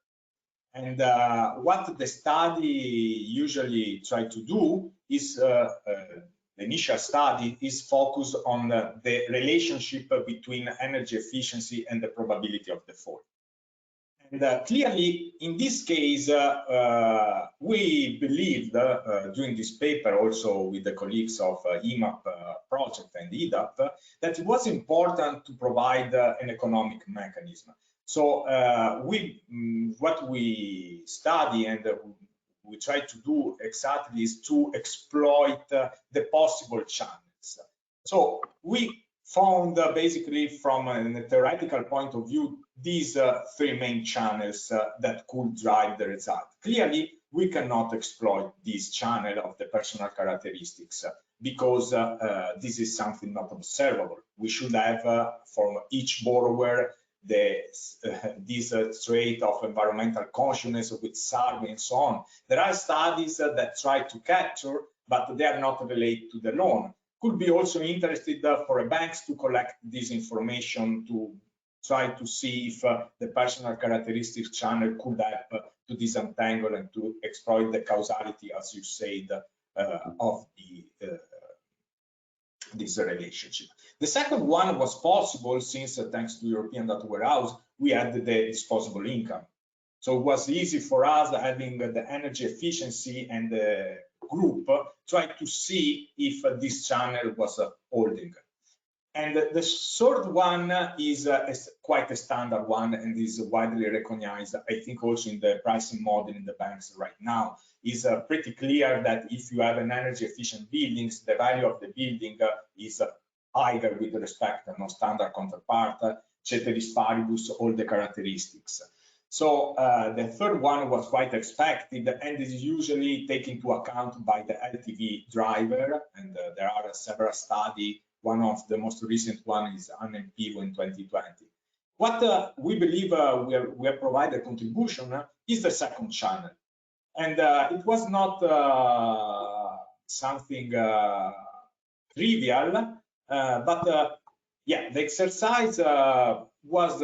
Speaker 5: And what the study usually try to do is, the initial study is focused on the relationship between energy efficiency and the probability of default. And clearly, in this case, we believed during this paper, also with the colleagues of EMAP project and EDAP, that it was important to provide an economic mechanism. So what we study and we try to do exactly is to exploit the possible channels. So we found basically from a theoretical point of view these three main channels that could drive the result. Clearly, we cannot exploit this channel of the personal characteristics because this is something not observable. We should have from each borrower this trait of environmental consciousness with survey and so on. There are studies that try to capture, but they are not related to the loan. Could be also interested for banks to collect this information to try to see if the personal characteristics channel could help to disentangle and to exploit the causality, as you said, of this relationship. The second one was possible since, thanks to European Data Warehouse, we had the disposable income. So it was easy for us having the energy efficiency and the group try to see if this channel was holding. And the third one is quite a standard one and is widely recognized, I think also in the pricing model in the banks right now. Is pretty clear that if you have an energy efficient buildings, the value of the building is higher with respect to non-standard counterpart, ceteris paribus, all the characteristics. So the third one was quite expected and is usually taken into account by the LTV driver, and there are several studies. One of the most recent one is ANMPIVO in 2020. What we believe we have provided contribution is the second channel. And it was not something trivial, but yeah, the exercise was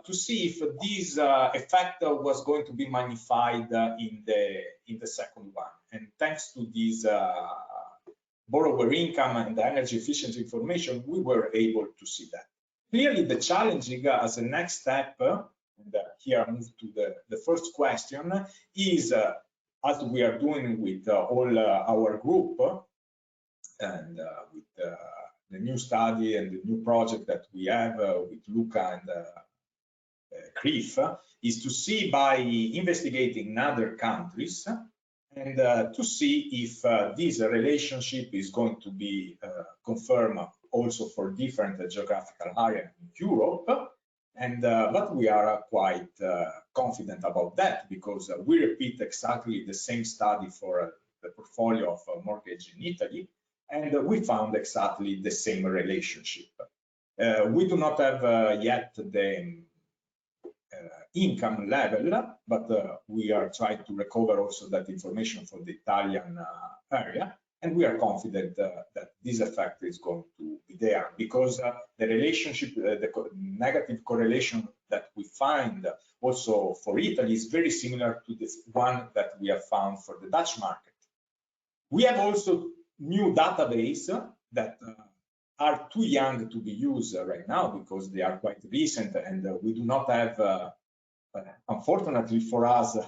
Speaker 5: to see if this effect was going to be magnified in the second one. And thanks to this borrower income and the energy efficiency information, we were able to see that. Clearly, the challenging as a next step, and here I move to the first question, is as we are doing with all our group and with the new study and the new project that we have with Luca and CRIF, is to see by investigating in other countries and to see if this relationship is going to be confirmed also for different geographical areas in Europe. And but we are quite confident about that because we repeat exactly the same study for the portfolio of mortgage in Italy, and we found exactly the same relationship. We do not have yet the income level, but we are trying to recover also that information for the Italian area, and we are confident that this effect is going to be there because the relationship, the negative correlation that we find also for Italy is very similar to this one that we have found for the Dutch market. We have also new database that are too young to be used right now because they are quite recent, and we do not have, unfortunately for us,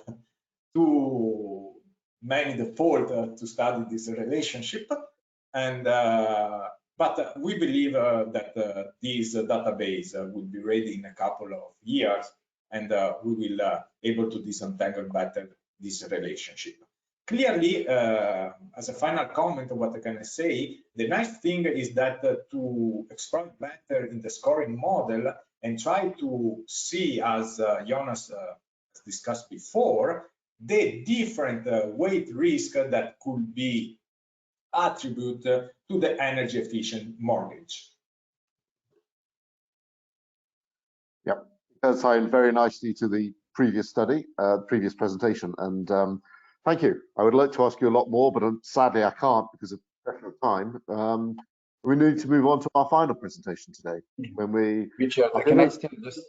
Speaker 5: too many default to study this relationship. And but we believe that this database will be ready in a couple of years, and we will able to disentangle better this relationship. Clearly, as a final comment, what I can say, the nice thing is that to exploit better in the scoring model and try to see, as Jonas discussed before, the different weight risk that could be attributed to the energy efficient mortgage.
Speaker 2: Yep, that ties very nicely to the previous study, previous presentation, and thank you. I would like to ask you a lot more, but sadly I can't because of pressure of time. We need to move on to our final presentation today. When we,
Speaker 1: Richard, can I still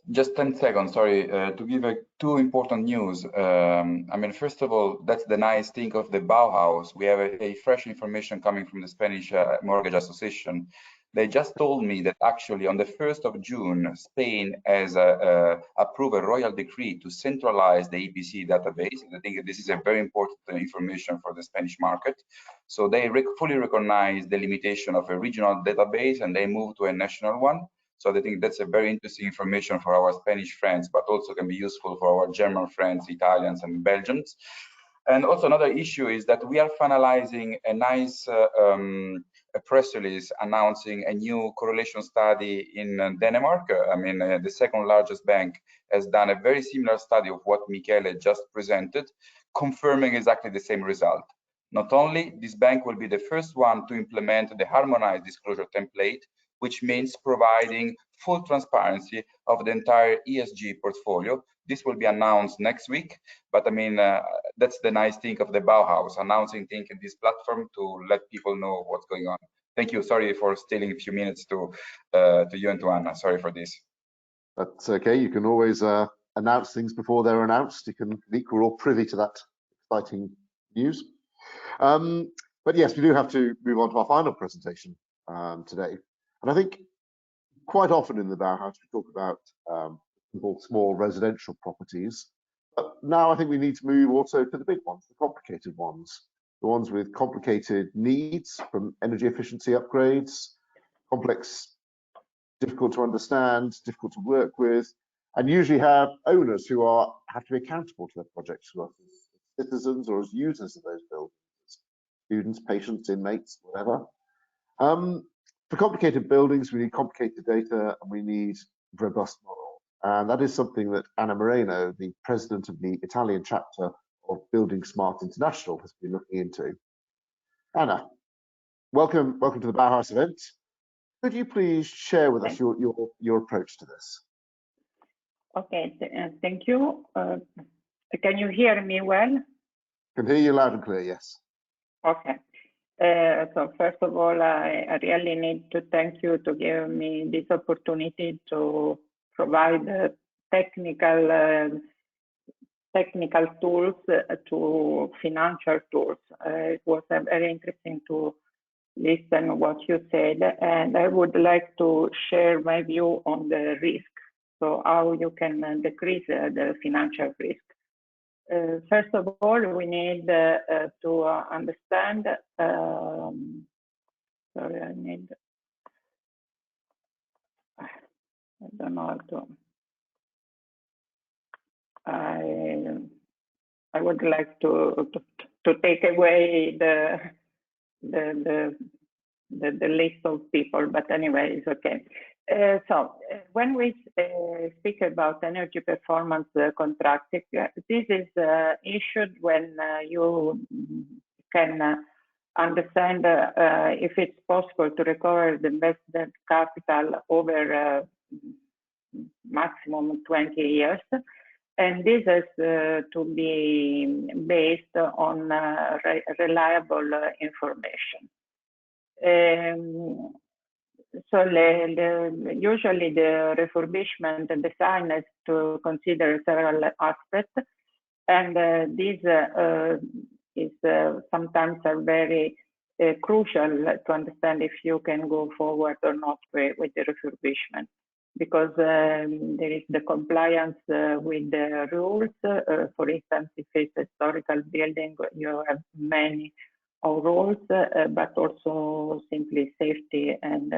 Speaker 1: just 10 seconds, sorry, to give two important news. I mean, first of all, that's the nice thing of the Bauhaus. We have a fresh information coming from the Spanish Mortgage Association. They just told me that actually on the 1st of June, Spain has approved a royal decree to centralize the EPC database. I think this is a very important information for the Spanish market. So they fully recognize the limitation of a regional database and they move to a national one. So I think that's a very interesting information for our Spanish friends, but also can be useful for our German friends, Italians and Belgians. And also another issue is that we are finalizing a nice a press release announcing a new correlation study in Denmark. I mean, the second largest bank has done a very similar study of what Michele just presented, confirming exactly the same result. Not only this bank will be the first one to implement the harmonized disclosure template, which means providing full transparency of the entire ESG portfolio. This will be announced next week, but I mean, that's the nice thing of the Bauhaus, announcing things in this platform to let people know what's going on. Thank you. Sorry for stealing a few minutes to you and to Anna. Sorry for this.
Speaker 2: That's okay. You can always announce things before they're announced. You can think we're all privy to that exciting news. But yes, we do have to move on to our final presentation today. And I think quite often in the Bauhaus, we talk about small residential properties. But now I think we need to move also to the big ones, the complicated ones, the ones with complicated needs from energy efficiency upgrades, complex, difficult to understand, difficult to work with, and usually have owners who have to be accountable to their projects, who are citizens or as users of those buildings, students, patients, inmates, whatever. For complicated buildings, we need complicated data and we need robust models. And that is something that Anna Moreno, the president of the Italian chapter of buildingSmart International, has been looking into. Anna, welcome to the Bauhaus event. Could you please share with us your approach to this?
Speaker 6: Okay, thank you. Can you hear me well?
Speaker 2: I can hear you loud and clear, yes.
Speaker 6: Okay. So first of all, I really need to thank you to give me this opportunity to provide technical tools to financial tools. It was very interesting to listen what you said, and I would like to share my view on the risk. So how you can decrease the financial risk. First of all, we need to understand. Sorry, I don't know how to. I would like to take away the list of people, but anyway, it's okay. So when we speak about energy performance contracting, this is issued when you can understand if it's possible to recover the invested capital over maximum 20 years. And this has to be based on reliable information. So usually the refurbishment and design has to consider several aspects, and these is sometimes are very crucial to understand if you can go forward or not with the refurbishment, because there is the compliance with the rules. For instance, if it's a historical building, you have many rules, but also simply safety and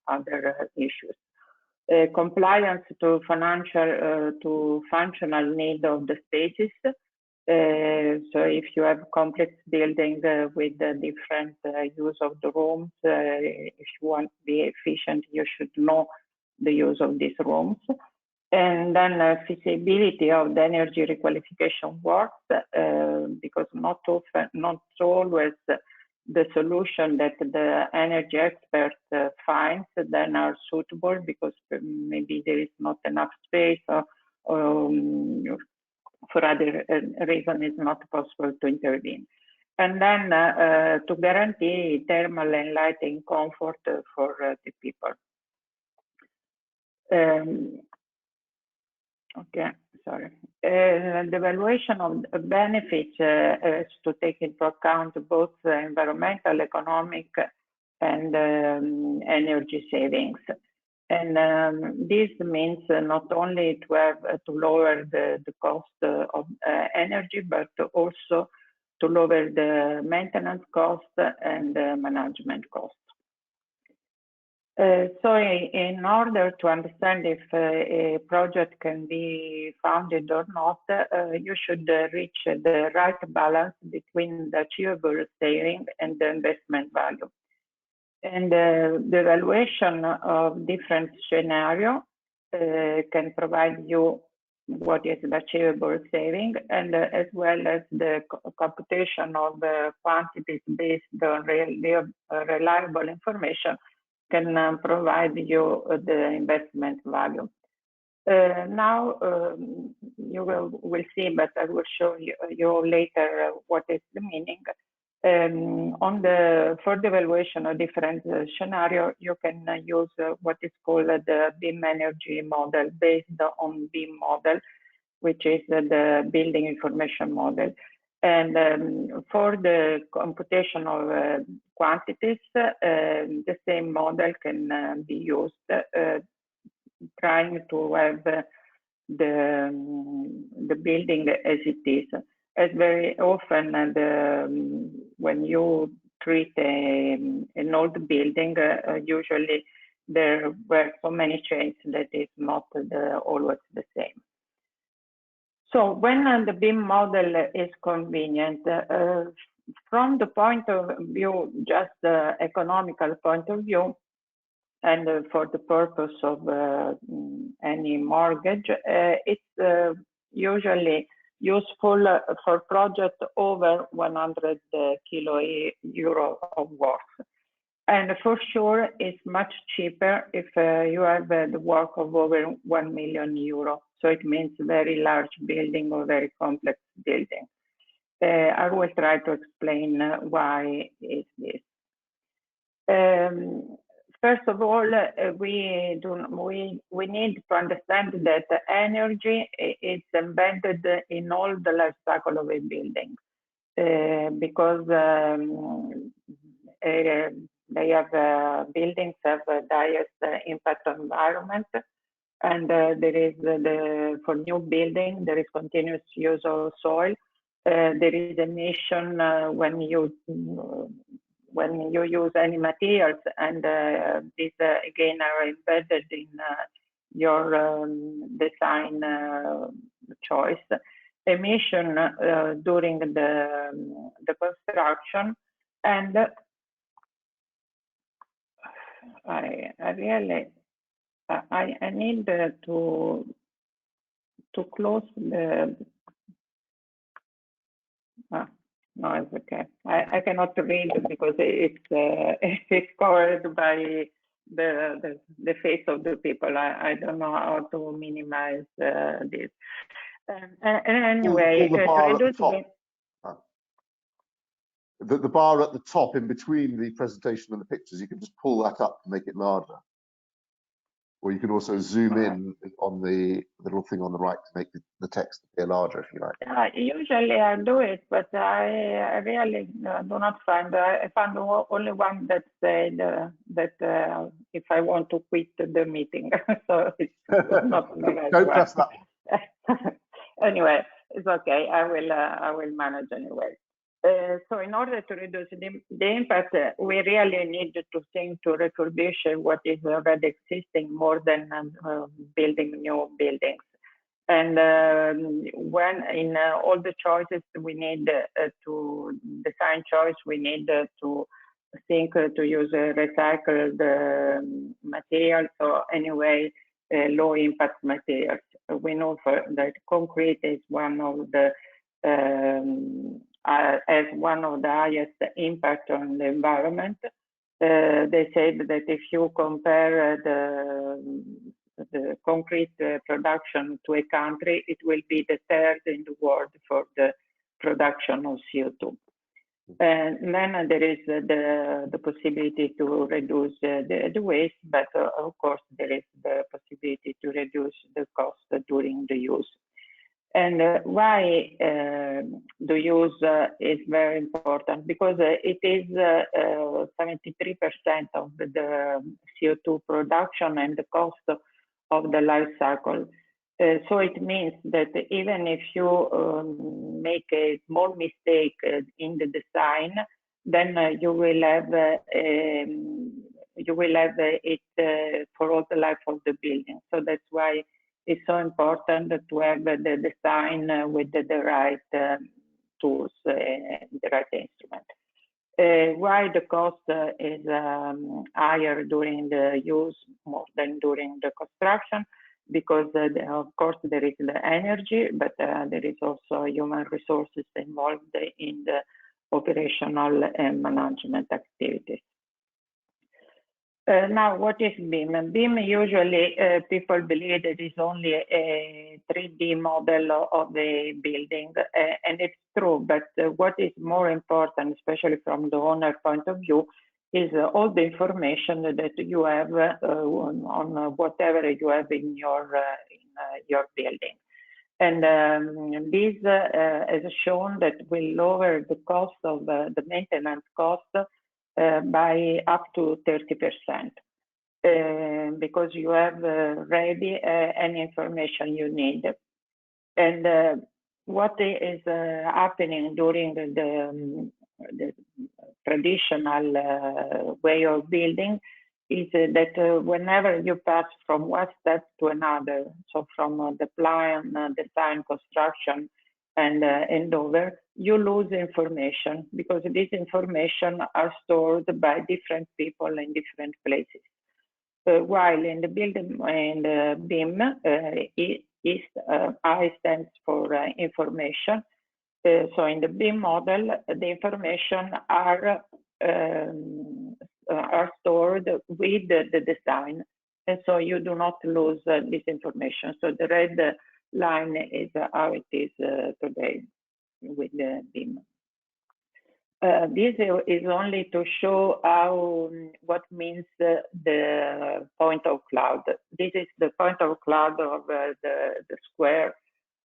Speaker 6: other issues. Compliance to functional need of the spaces. So if you have complex building with different use of the rooms, if you want to be efficient, you should know the use of these rooms. And then feasibility of the energy requalification works, because not always the solution that the energy expert finds then are suitable, because maybe there is not enough space, or for other reason it's not possible to intervene. and then to guarantee thermal and lighting comfort for the people. Okay, sorry. The evaluation of benefits is to take into account both environmental, economic, and energy savings. And this means not only to have to lower the cost of energy, but also to lower the maintenance cost and management cost. So in order to understand if a project can be funded or not, you should reach the right balance between the achievable saving and the investment value. And the evaluation of different scenarios can provide you what is the achievable saving, and as well as the computation of the quantities based on reliable information can provide you the investment value. Now you will see, but I will show you later what is the meaning. For the evaluation of different scenarios, you can use what is called the beam energy model based on beam model, which is the building information model. And for the computation of quantities, the same model can be used, trying to have the building as it is. As very often, when you treat an old building, usually there were so many changes that it's not always the same. So when the BIM model is convenient, from the point of view, just the economical point of view, and for the purpose of any mortgage, it's usually useful for projects over 100 kilo euro of work. And for sure, it's much cheaper if you have the work of over 1 million euro. So it means very large building or very complex building. I will try to explain why is this. First of all, we need to understand that energy is embedded in all the life cycle of a building, because they have buildings have the highest impact on environment, and there is for new building there is continuous use of soil. There is emission when you use any materials, and these again are embedded in your design choice. Emission during the construction, and I really I need to close the. No, it's okay. I cannot read because it's covered by the face of the people. I don't know how to minimize this. Anyway,
Speaker 2: the bar at the top. The bar at the top in between the presentation and the pictures, you can just pull that up to make it larger. Or you can also zoom in on the little thing on the right to make the text appear larger, if you like.
Speaker 6: Usually I do it, but I really do not find. I found only one that said that if I want to quit the meeting, so it's not the right
Speaker 2: Don't
Speaker 6: one.
Speaker 2: press that one.
Speaker 6: Anyway, it's okay. I will manage anyway. So in order to reduce the impact, we really need to think to refurbish what is already existing more than building new buildings. And when in all the choices we need to design choice, we need to think to use recycled materials, or anyway low impact materials. We know that concrete is one of the as one of the highest impact on the environment. They said that if you compare the concrete production to a country, it will be the third in the world for the production of CO2. And then there is the possibility to reduce the waste, but of course there is the possibility to reduce the cost during the use. And why the use is very important? Because it is 73% of the CO2 production and the cost of the life cycle. So it means that even if you make a small mistake in the design, then you will have it for all the life of the building. So that's why it's so important to have the design with the right tools, the right instrument. Why the cost is higher during the use more than during the construction? Because of course there is the energy, but there is also human resources involved in the operational and management activities. Now, what is BIM? BIM usually people believe it is only a 3D model of the building, and it's true. But what is more important, especially from the owner point of view, is all the information that you have on whatever you have in your building. And this has shown that will lower the cost of the maintenance cost by up to 30%, because you have ready any information you need. And what is happening during the traditional way of building is that whenever you pass from one step to another, so from the plan, design, construction, and handover, you lose information, because this information are stored by different people in different places. While in the building and BIM, I stands for information. So in the BIM model, the information are stored with the design, and so you do not lose this information. So the red line is how it is today with the BIM. This is only to show how what means the point of cloud. This is the point of cloud of the square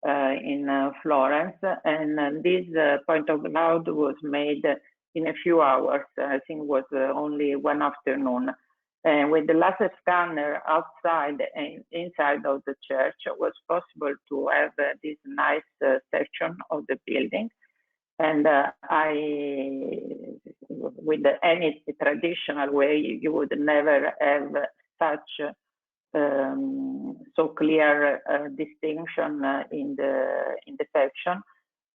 Speaker 6: in Florence, and this point of cloud was made in a few hours. I think it was only one afternoon. And with the laser scanner outside and inside of the church, it was possible to have this nice section of the building. And with any traditional way, you would never have such so clear distinction in the section.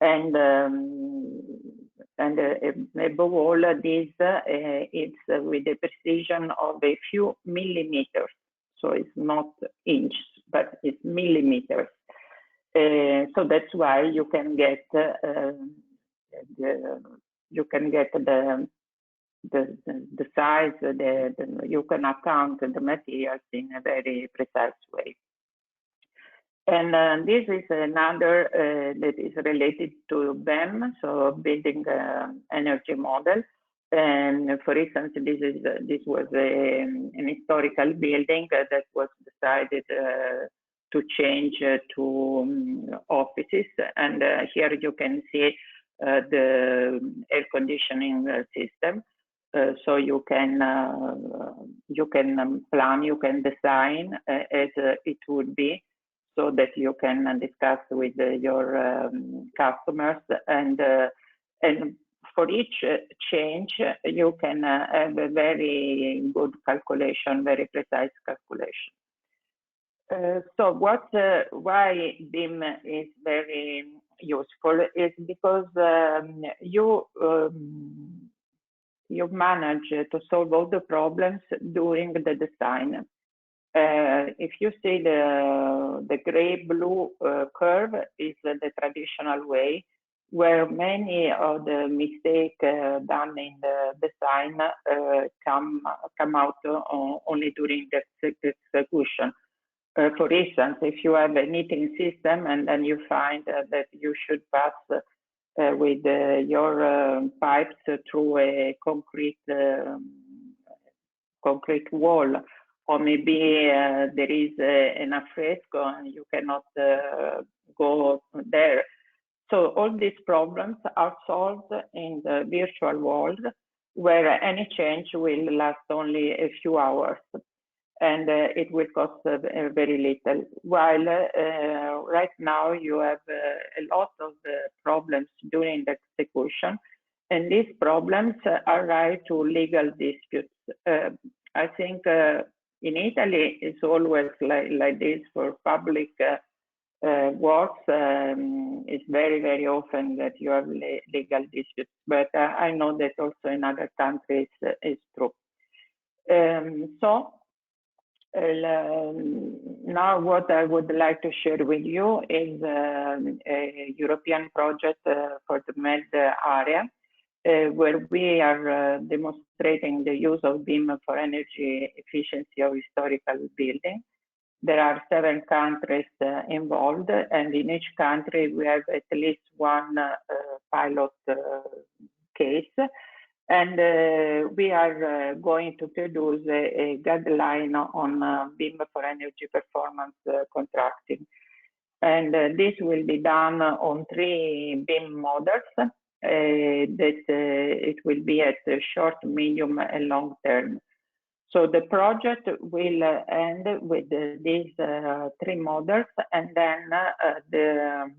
Speaker 6: And above all, this it's with the precision of a few millimeters. So it's not inches, but it's millimeters. So that's why you can get the size, you can account the materials in a very precise way. And this is another that is related to BEM, so building energy model. And for instance, this was an historical building that was decided to change to offices. And here you can see the air conditioning system. So you can plan, you can design as it would be, so that you can discuss with your customers, and for each change you can have a very good calculation, very precise calculation. So why BIM is very useful is because you manage to solve all the problems during the design. If you see the gray-blue curve is the traditional way, where many of the mistakes done in the design come out only during the execution. For instance, if you have a heating system and then you find that you should pass with your pipes through a concrete wall, or maybe there is an affresco and you cannot go there. So all these problems are solved in the virtual world, where any change will last only a few hours, and it will cost very little. While right now you have a lot of problems during the execution, and these problems arise to legal disputes. I think in Italy it's always like this for public works. It's very often that you have legal disputes, but I know that also in other countries it's true. Now what I would like to share with you is a European project for the Med area, where we are demonstrating the use of BIM for energy efficiency of historical buildings. There are 7 countries involved, and in each country we have at least one pilot case. And we are going to produce a guideline on BIM for energy performance contracting. And this will be done on 3 BIM models that it will be at the short, medium, and long term. So the project will end with these 3 models, and then the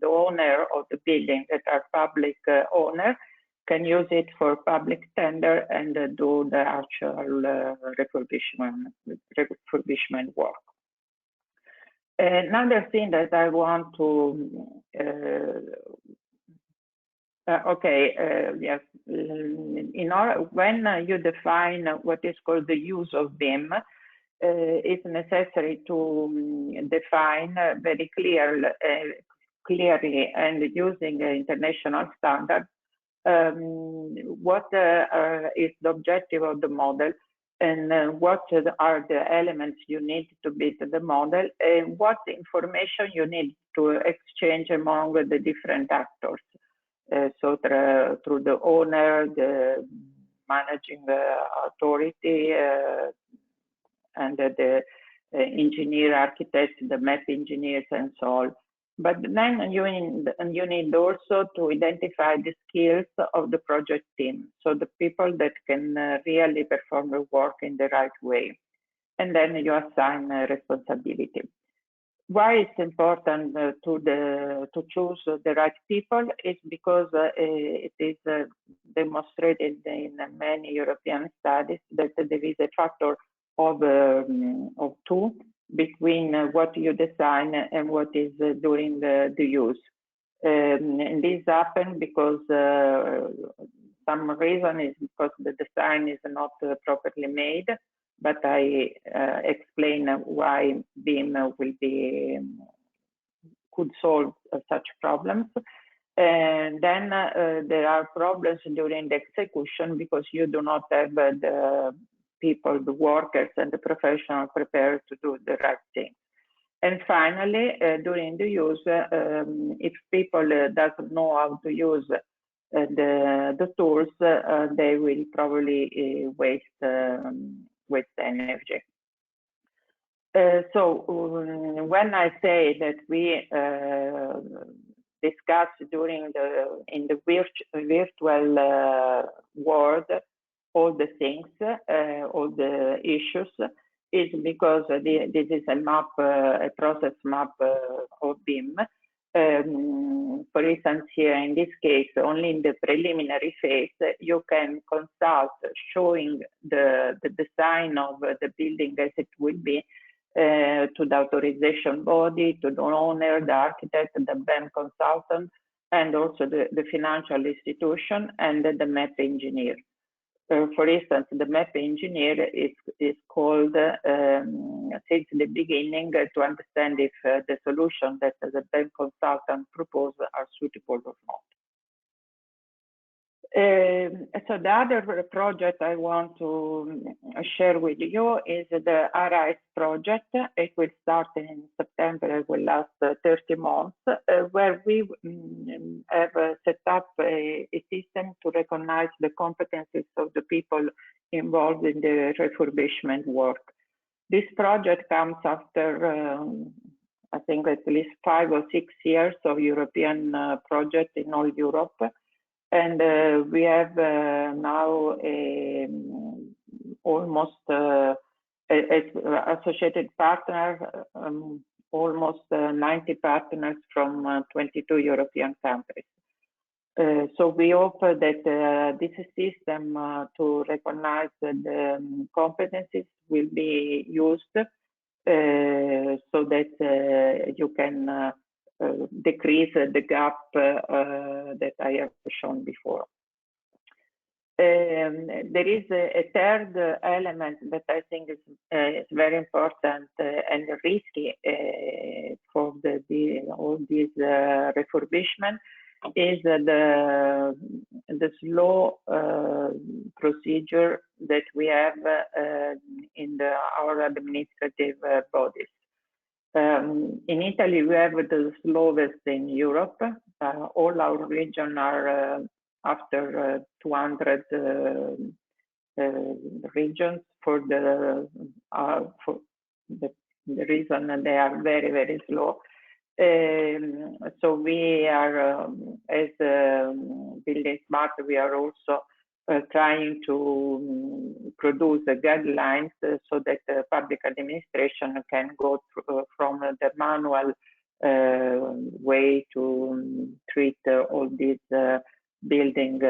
Speaker 6: owner of the building, that are public owner, can use it for public tender and do the actual refurbishment work. Another thing that I want to yes, when you define what is called the use of BIM, it's necessary to define very clearly and using international standards what is the objective of the model, and what are the elements you need to build the model, and what information you need to exchange among the different actors. So through the owner, the managing authority, and the engineer, architect, the map engineers, and so on. But then you need also to identify the skills of the project team, so the people that can really perform the work in the right way. And then you assign responsibility. Why it's important to choose the right people is because it is demonstrated in many European studies that there is a factor of 2 between what you design and what is during the use. And this happens because some reason is because the design is not properly made, but I explain why BIM could solve such problems. And then there are problems during the execution because you do not have the people, the workers, and the professionals prepared to do the right thing. And finally, during the use, if people doesn't know how to use the tools, they will probably waste energy. So when I say that we discuss in the virtual world all the things, all the issues, is because this is a map, a process map of BIM. For instance, here in this case, only in the preliminary phase, you can consult showing the design of the building as it will be to the authorization body, to the owner, the architect, the BIM consultant, and also the financial institution and the map engineer. For instance, the map engineer is called since the beginning to understand if the solution that the BIM consultant proposes are suitable or not. So the other project I want to share with you is the ARISE project. It will start in September temporary will last 30 months, where we have set up a system to recognize the competencies of the people involved in the refurbishment work. This project comes after, I think, at least 5 or 6 years of European project in all Europe. And we have now almost associated partners, almost 90 partners from 22 European countries. So we hope that this system to recognize the competencies will be used so that you can decrease the gap that I have shown before. There is a third element that I think is very important and risky for all these refurbishment is the slow procedure that we have in our administrative bodies. In Italy, we have the slowest in Europe. All our regions are after 200 regions for the reason that they are very, very slow. So we are, as buildingSmart, we are also trying to produce the guidelines so that the public administration can go from the manual way to treat all these building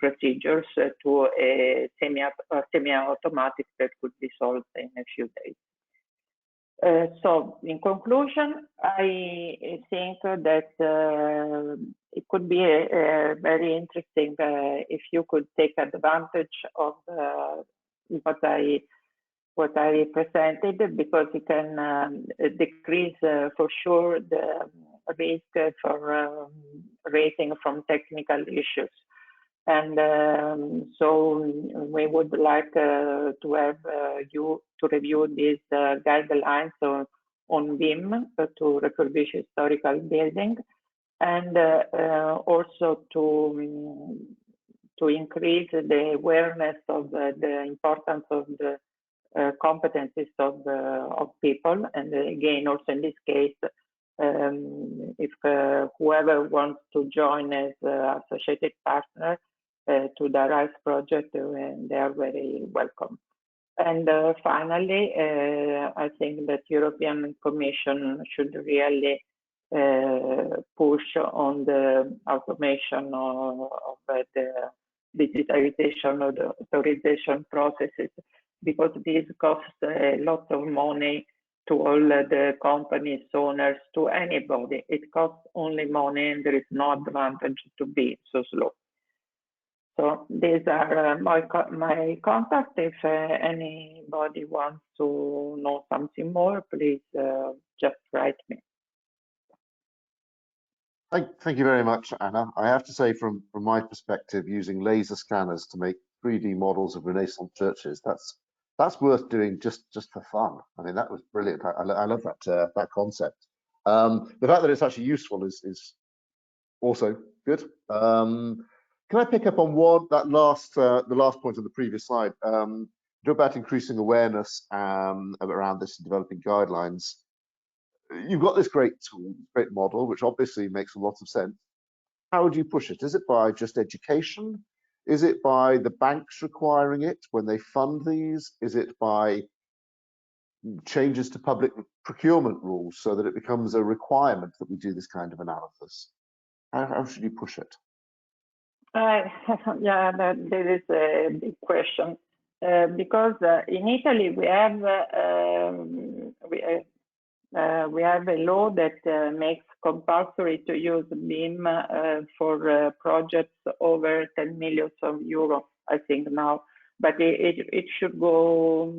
Speaker 6: procedures to a semi-automatic that could be solved in a few days. So in conclusion, I think that it could be very interesting if you could take advantage of what I presented, because it can decrease for sure the risk for raising from technical issues. And so we would like to have you to review these guidelines on BIM to refurbish historical building, and also to increase the awareness of the importance of the competencies of people. And again, also in this case, if whoever wants to join as associated partner to the RISE project, they are very welcome. And finally, I think that European Commission should really push on the automation of the digitalization of the authorization processes, because this costs a lot of money to all the companies, owners, to anybody. It costs only money, and there is no advantage to be so slow. So these are my contacts. If anybody wants to know something more, please just write me.
Speaker 2: Thank you very much, Anna. I have to say, from my perspective, using laser scanners to make 3D models of Renaissance churches, that's worth doing just for fun. I mean, that was brilliant. I love that concept. The fact that it's actually useful is also good. Can I pick up on the last point on the previous slide? Talk about increasing awareness around this and developing guidelines. You've got this great tool, great model, which obviously makes a lot of sense. How would you push it? Is it by just education? Is it by the banks requiring it when they fund these? Is it by changes to public procurement rules so that it becomes a requirement that we do this kind of analysis? How should you push it?
Speaker 6: Yeah, that is a big question, because in Italy we have a law that makes compulsory to use BIM for projects over 10 million euro, I think now, but it should go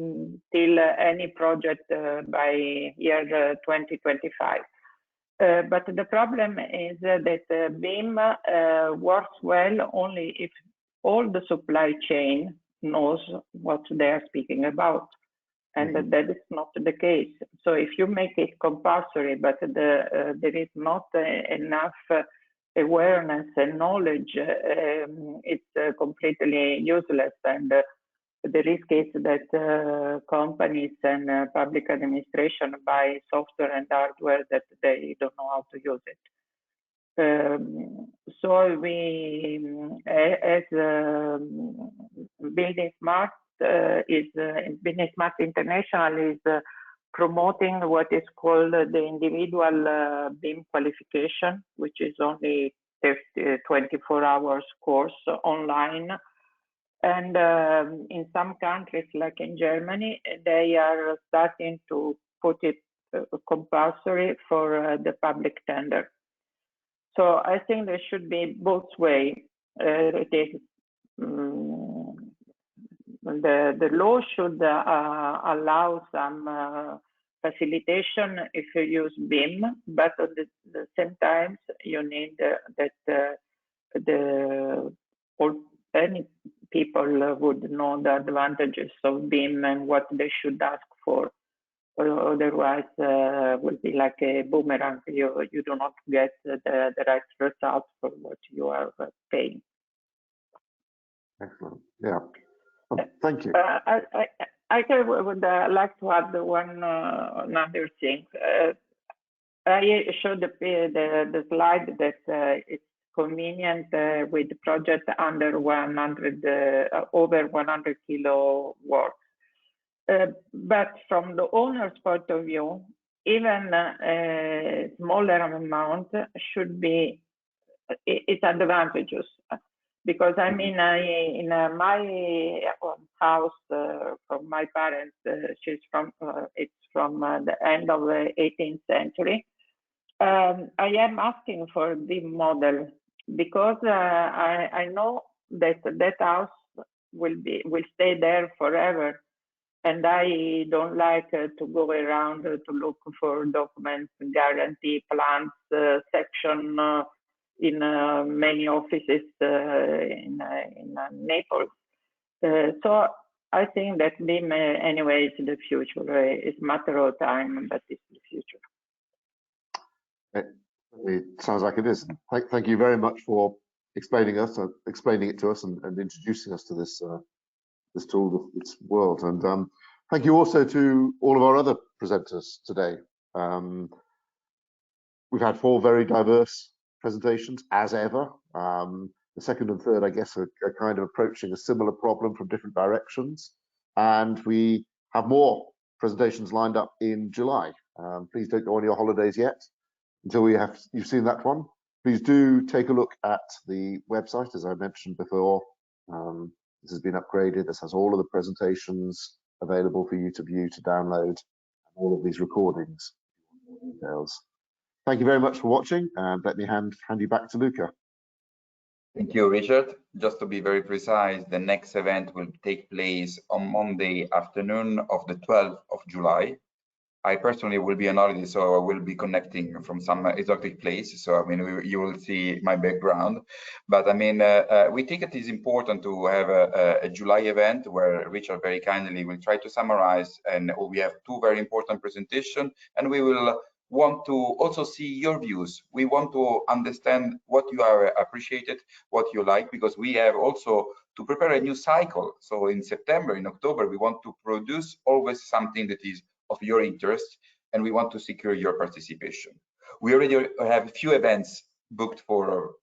Speaker 6: till any project by year 2025. But the problem is that BIM works well only if all the supply chain knows what they are speaking about. and that is not the case. So if you make it compulsory, but there is not enough awareness and knowledge, it's completely useless. And the risk is that companies and public administration buy software and hardware that they don't know how to use it. So we, as buildingSmart buildingSmart International is promoting what is called the individual BIM qualification, which is only 24 hours course online. And in some countries, like in Germany, they are starting to put it compulsory for the public tender. So I think there should be both ways. The law should allow some facilitation if you use BIM, but at the same time, you need that any people would know the advantages of BIM and what they should ask for. Otherwise, will be like a boomerang. You do not get the right results for what you are paying.
Speaker 2: Excellent. Yeah. Thank you.
Speaker 6: I would like to add another thing. I showed the slide that it's convenient with the project under 100, over 100 kilowatts. But from the owner's point of view, even a smaller amount should be, it's advantageous. Because I mean, in my house from my parents, it's from the end of the 18th century. I am asking for the model because I know that that house will stay there forever, and I don't like to go around to look for documents, guarantee plans, section in many offices in Naples. So I think that BIM anyway is the future. It's a matter of time, but it's the future.
Speaker 2: It sounds like it is. Thank you very much for explaining it to us and introducing us to this this tool, this world. And thank you also to all of our other presenters today. We've had 4 very diverse presentations, as ever. The second and third, I guess, are kind of approaching a similar problem from different directions. And we have more presentations lined up in July. Please don't go on your holidays yet until you've seen that one. Please do take a look at the website, as I mentioned before. This has been upgraded. This has all of the presentations available for you to view, to download, all of these recordings. Details. Thank you very much for watching, and let me hand you back to Luca.
Speaker 1: Thank you, Richard. Just to be very precise, the next event will take place on Monday afternoon of the 12th of July. I personally will be on holiday, so I will be connecting from some exotic place. So I mean, you will see my background. But I mean, we think it is important to have a July event where Richard very kindly will try to summarize, and we have 2 very important presentations, and we will want to also see your views. We want to understand what you are appreciated, what you like, because we have also to prepare a new cycle. So in September, in October, we want to produce always something that is of your interest, and we want to secure your participation. We already have a few events booked for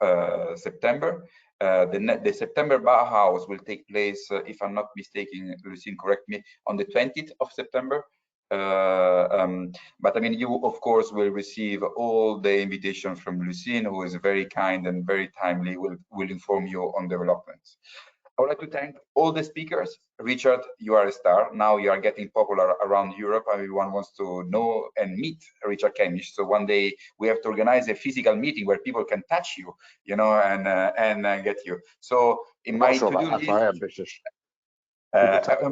Speaker 1: September. The September Bauhaus will take place, if I'm not mistaken, Lucine, correct me, on the 20th of September. But I mean, you of course will receive all the invitations from Lucine, who is very kind and very timely, will inform you on developments. I would like to thank all the speakers. Richard, you are a star. Now you are getting popular around Europe. Everyone wants to know and meet Richard Kemmish. So one day we have to organize a physical meeting where people can touch you, you know, and get you. So in my to-do list,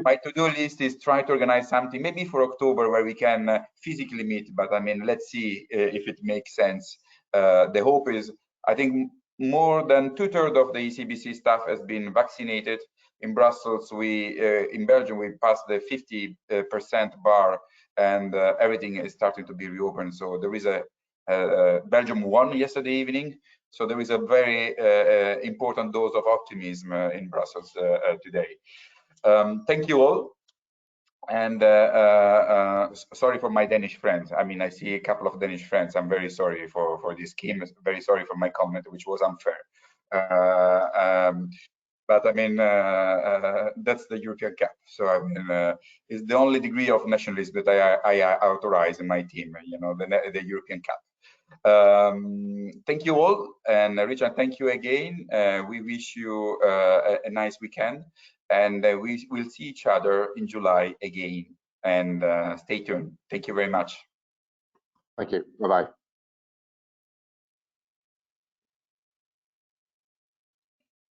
Speaker 1: my to-do list is try to organize something maybe for October where we can physically meet. But I mean, let's see if it makes sense. The hope is, I think, more than 2/3 of the ECBC staff has been vaccinated. in Brussels, in Belgium, we passed the 50% bar, and everything is starting to be reopened. So there is Belgium won yesterday evening. So there is a very important dose of optimism in Brussels today. Thank you all. And sorry for my Danish friends. I mean, I see a couple of Danish friends. I'm very sorry for this scheme. Very sorry for my comment, which was unfair. But I mean, that's the European Cup. So I mean, it's the only degree of nationalism that I authorize in my team. You know, the European Cup. Thank you all, and Richard, thank you again. We wish you a nice weekend, and we will see each other in July again. And stay tuned. Thank you very much.
Speaker 2: Thank you. Bye-bye.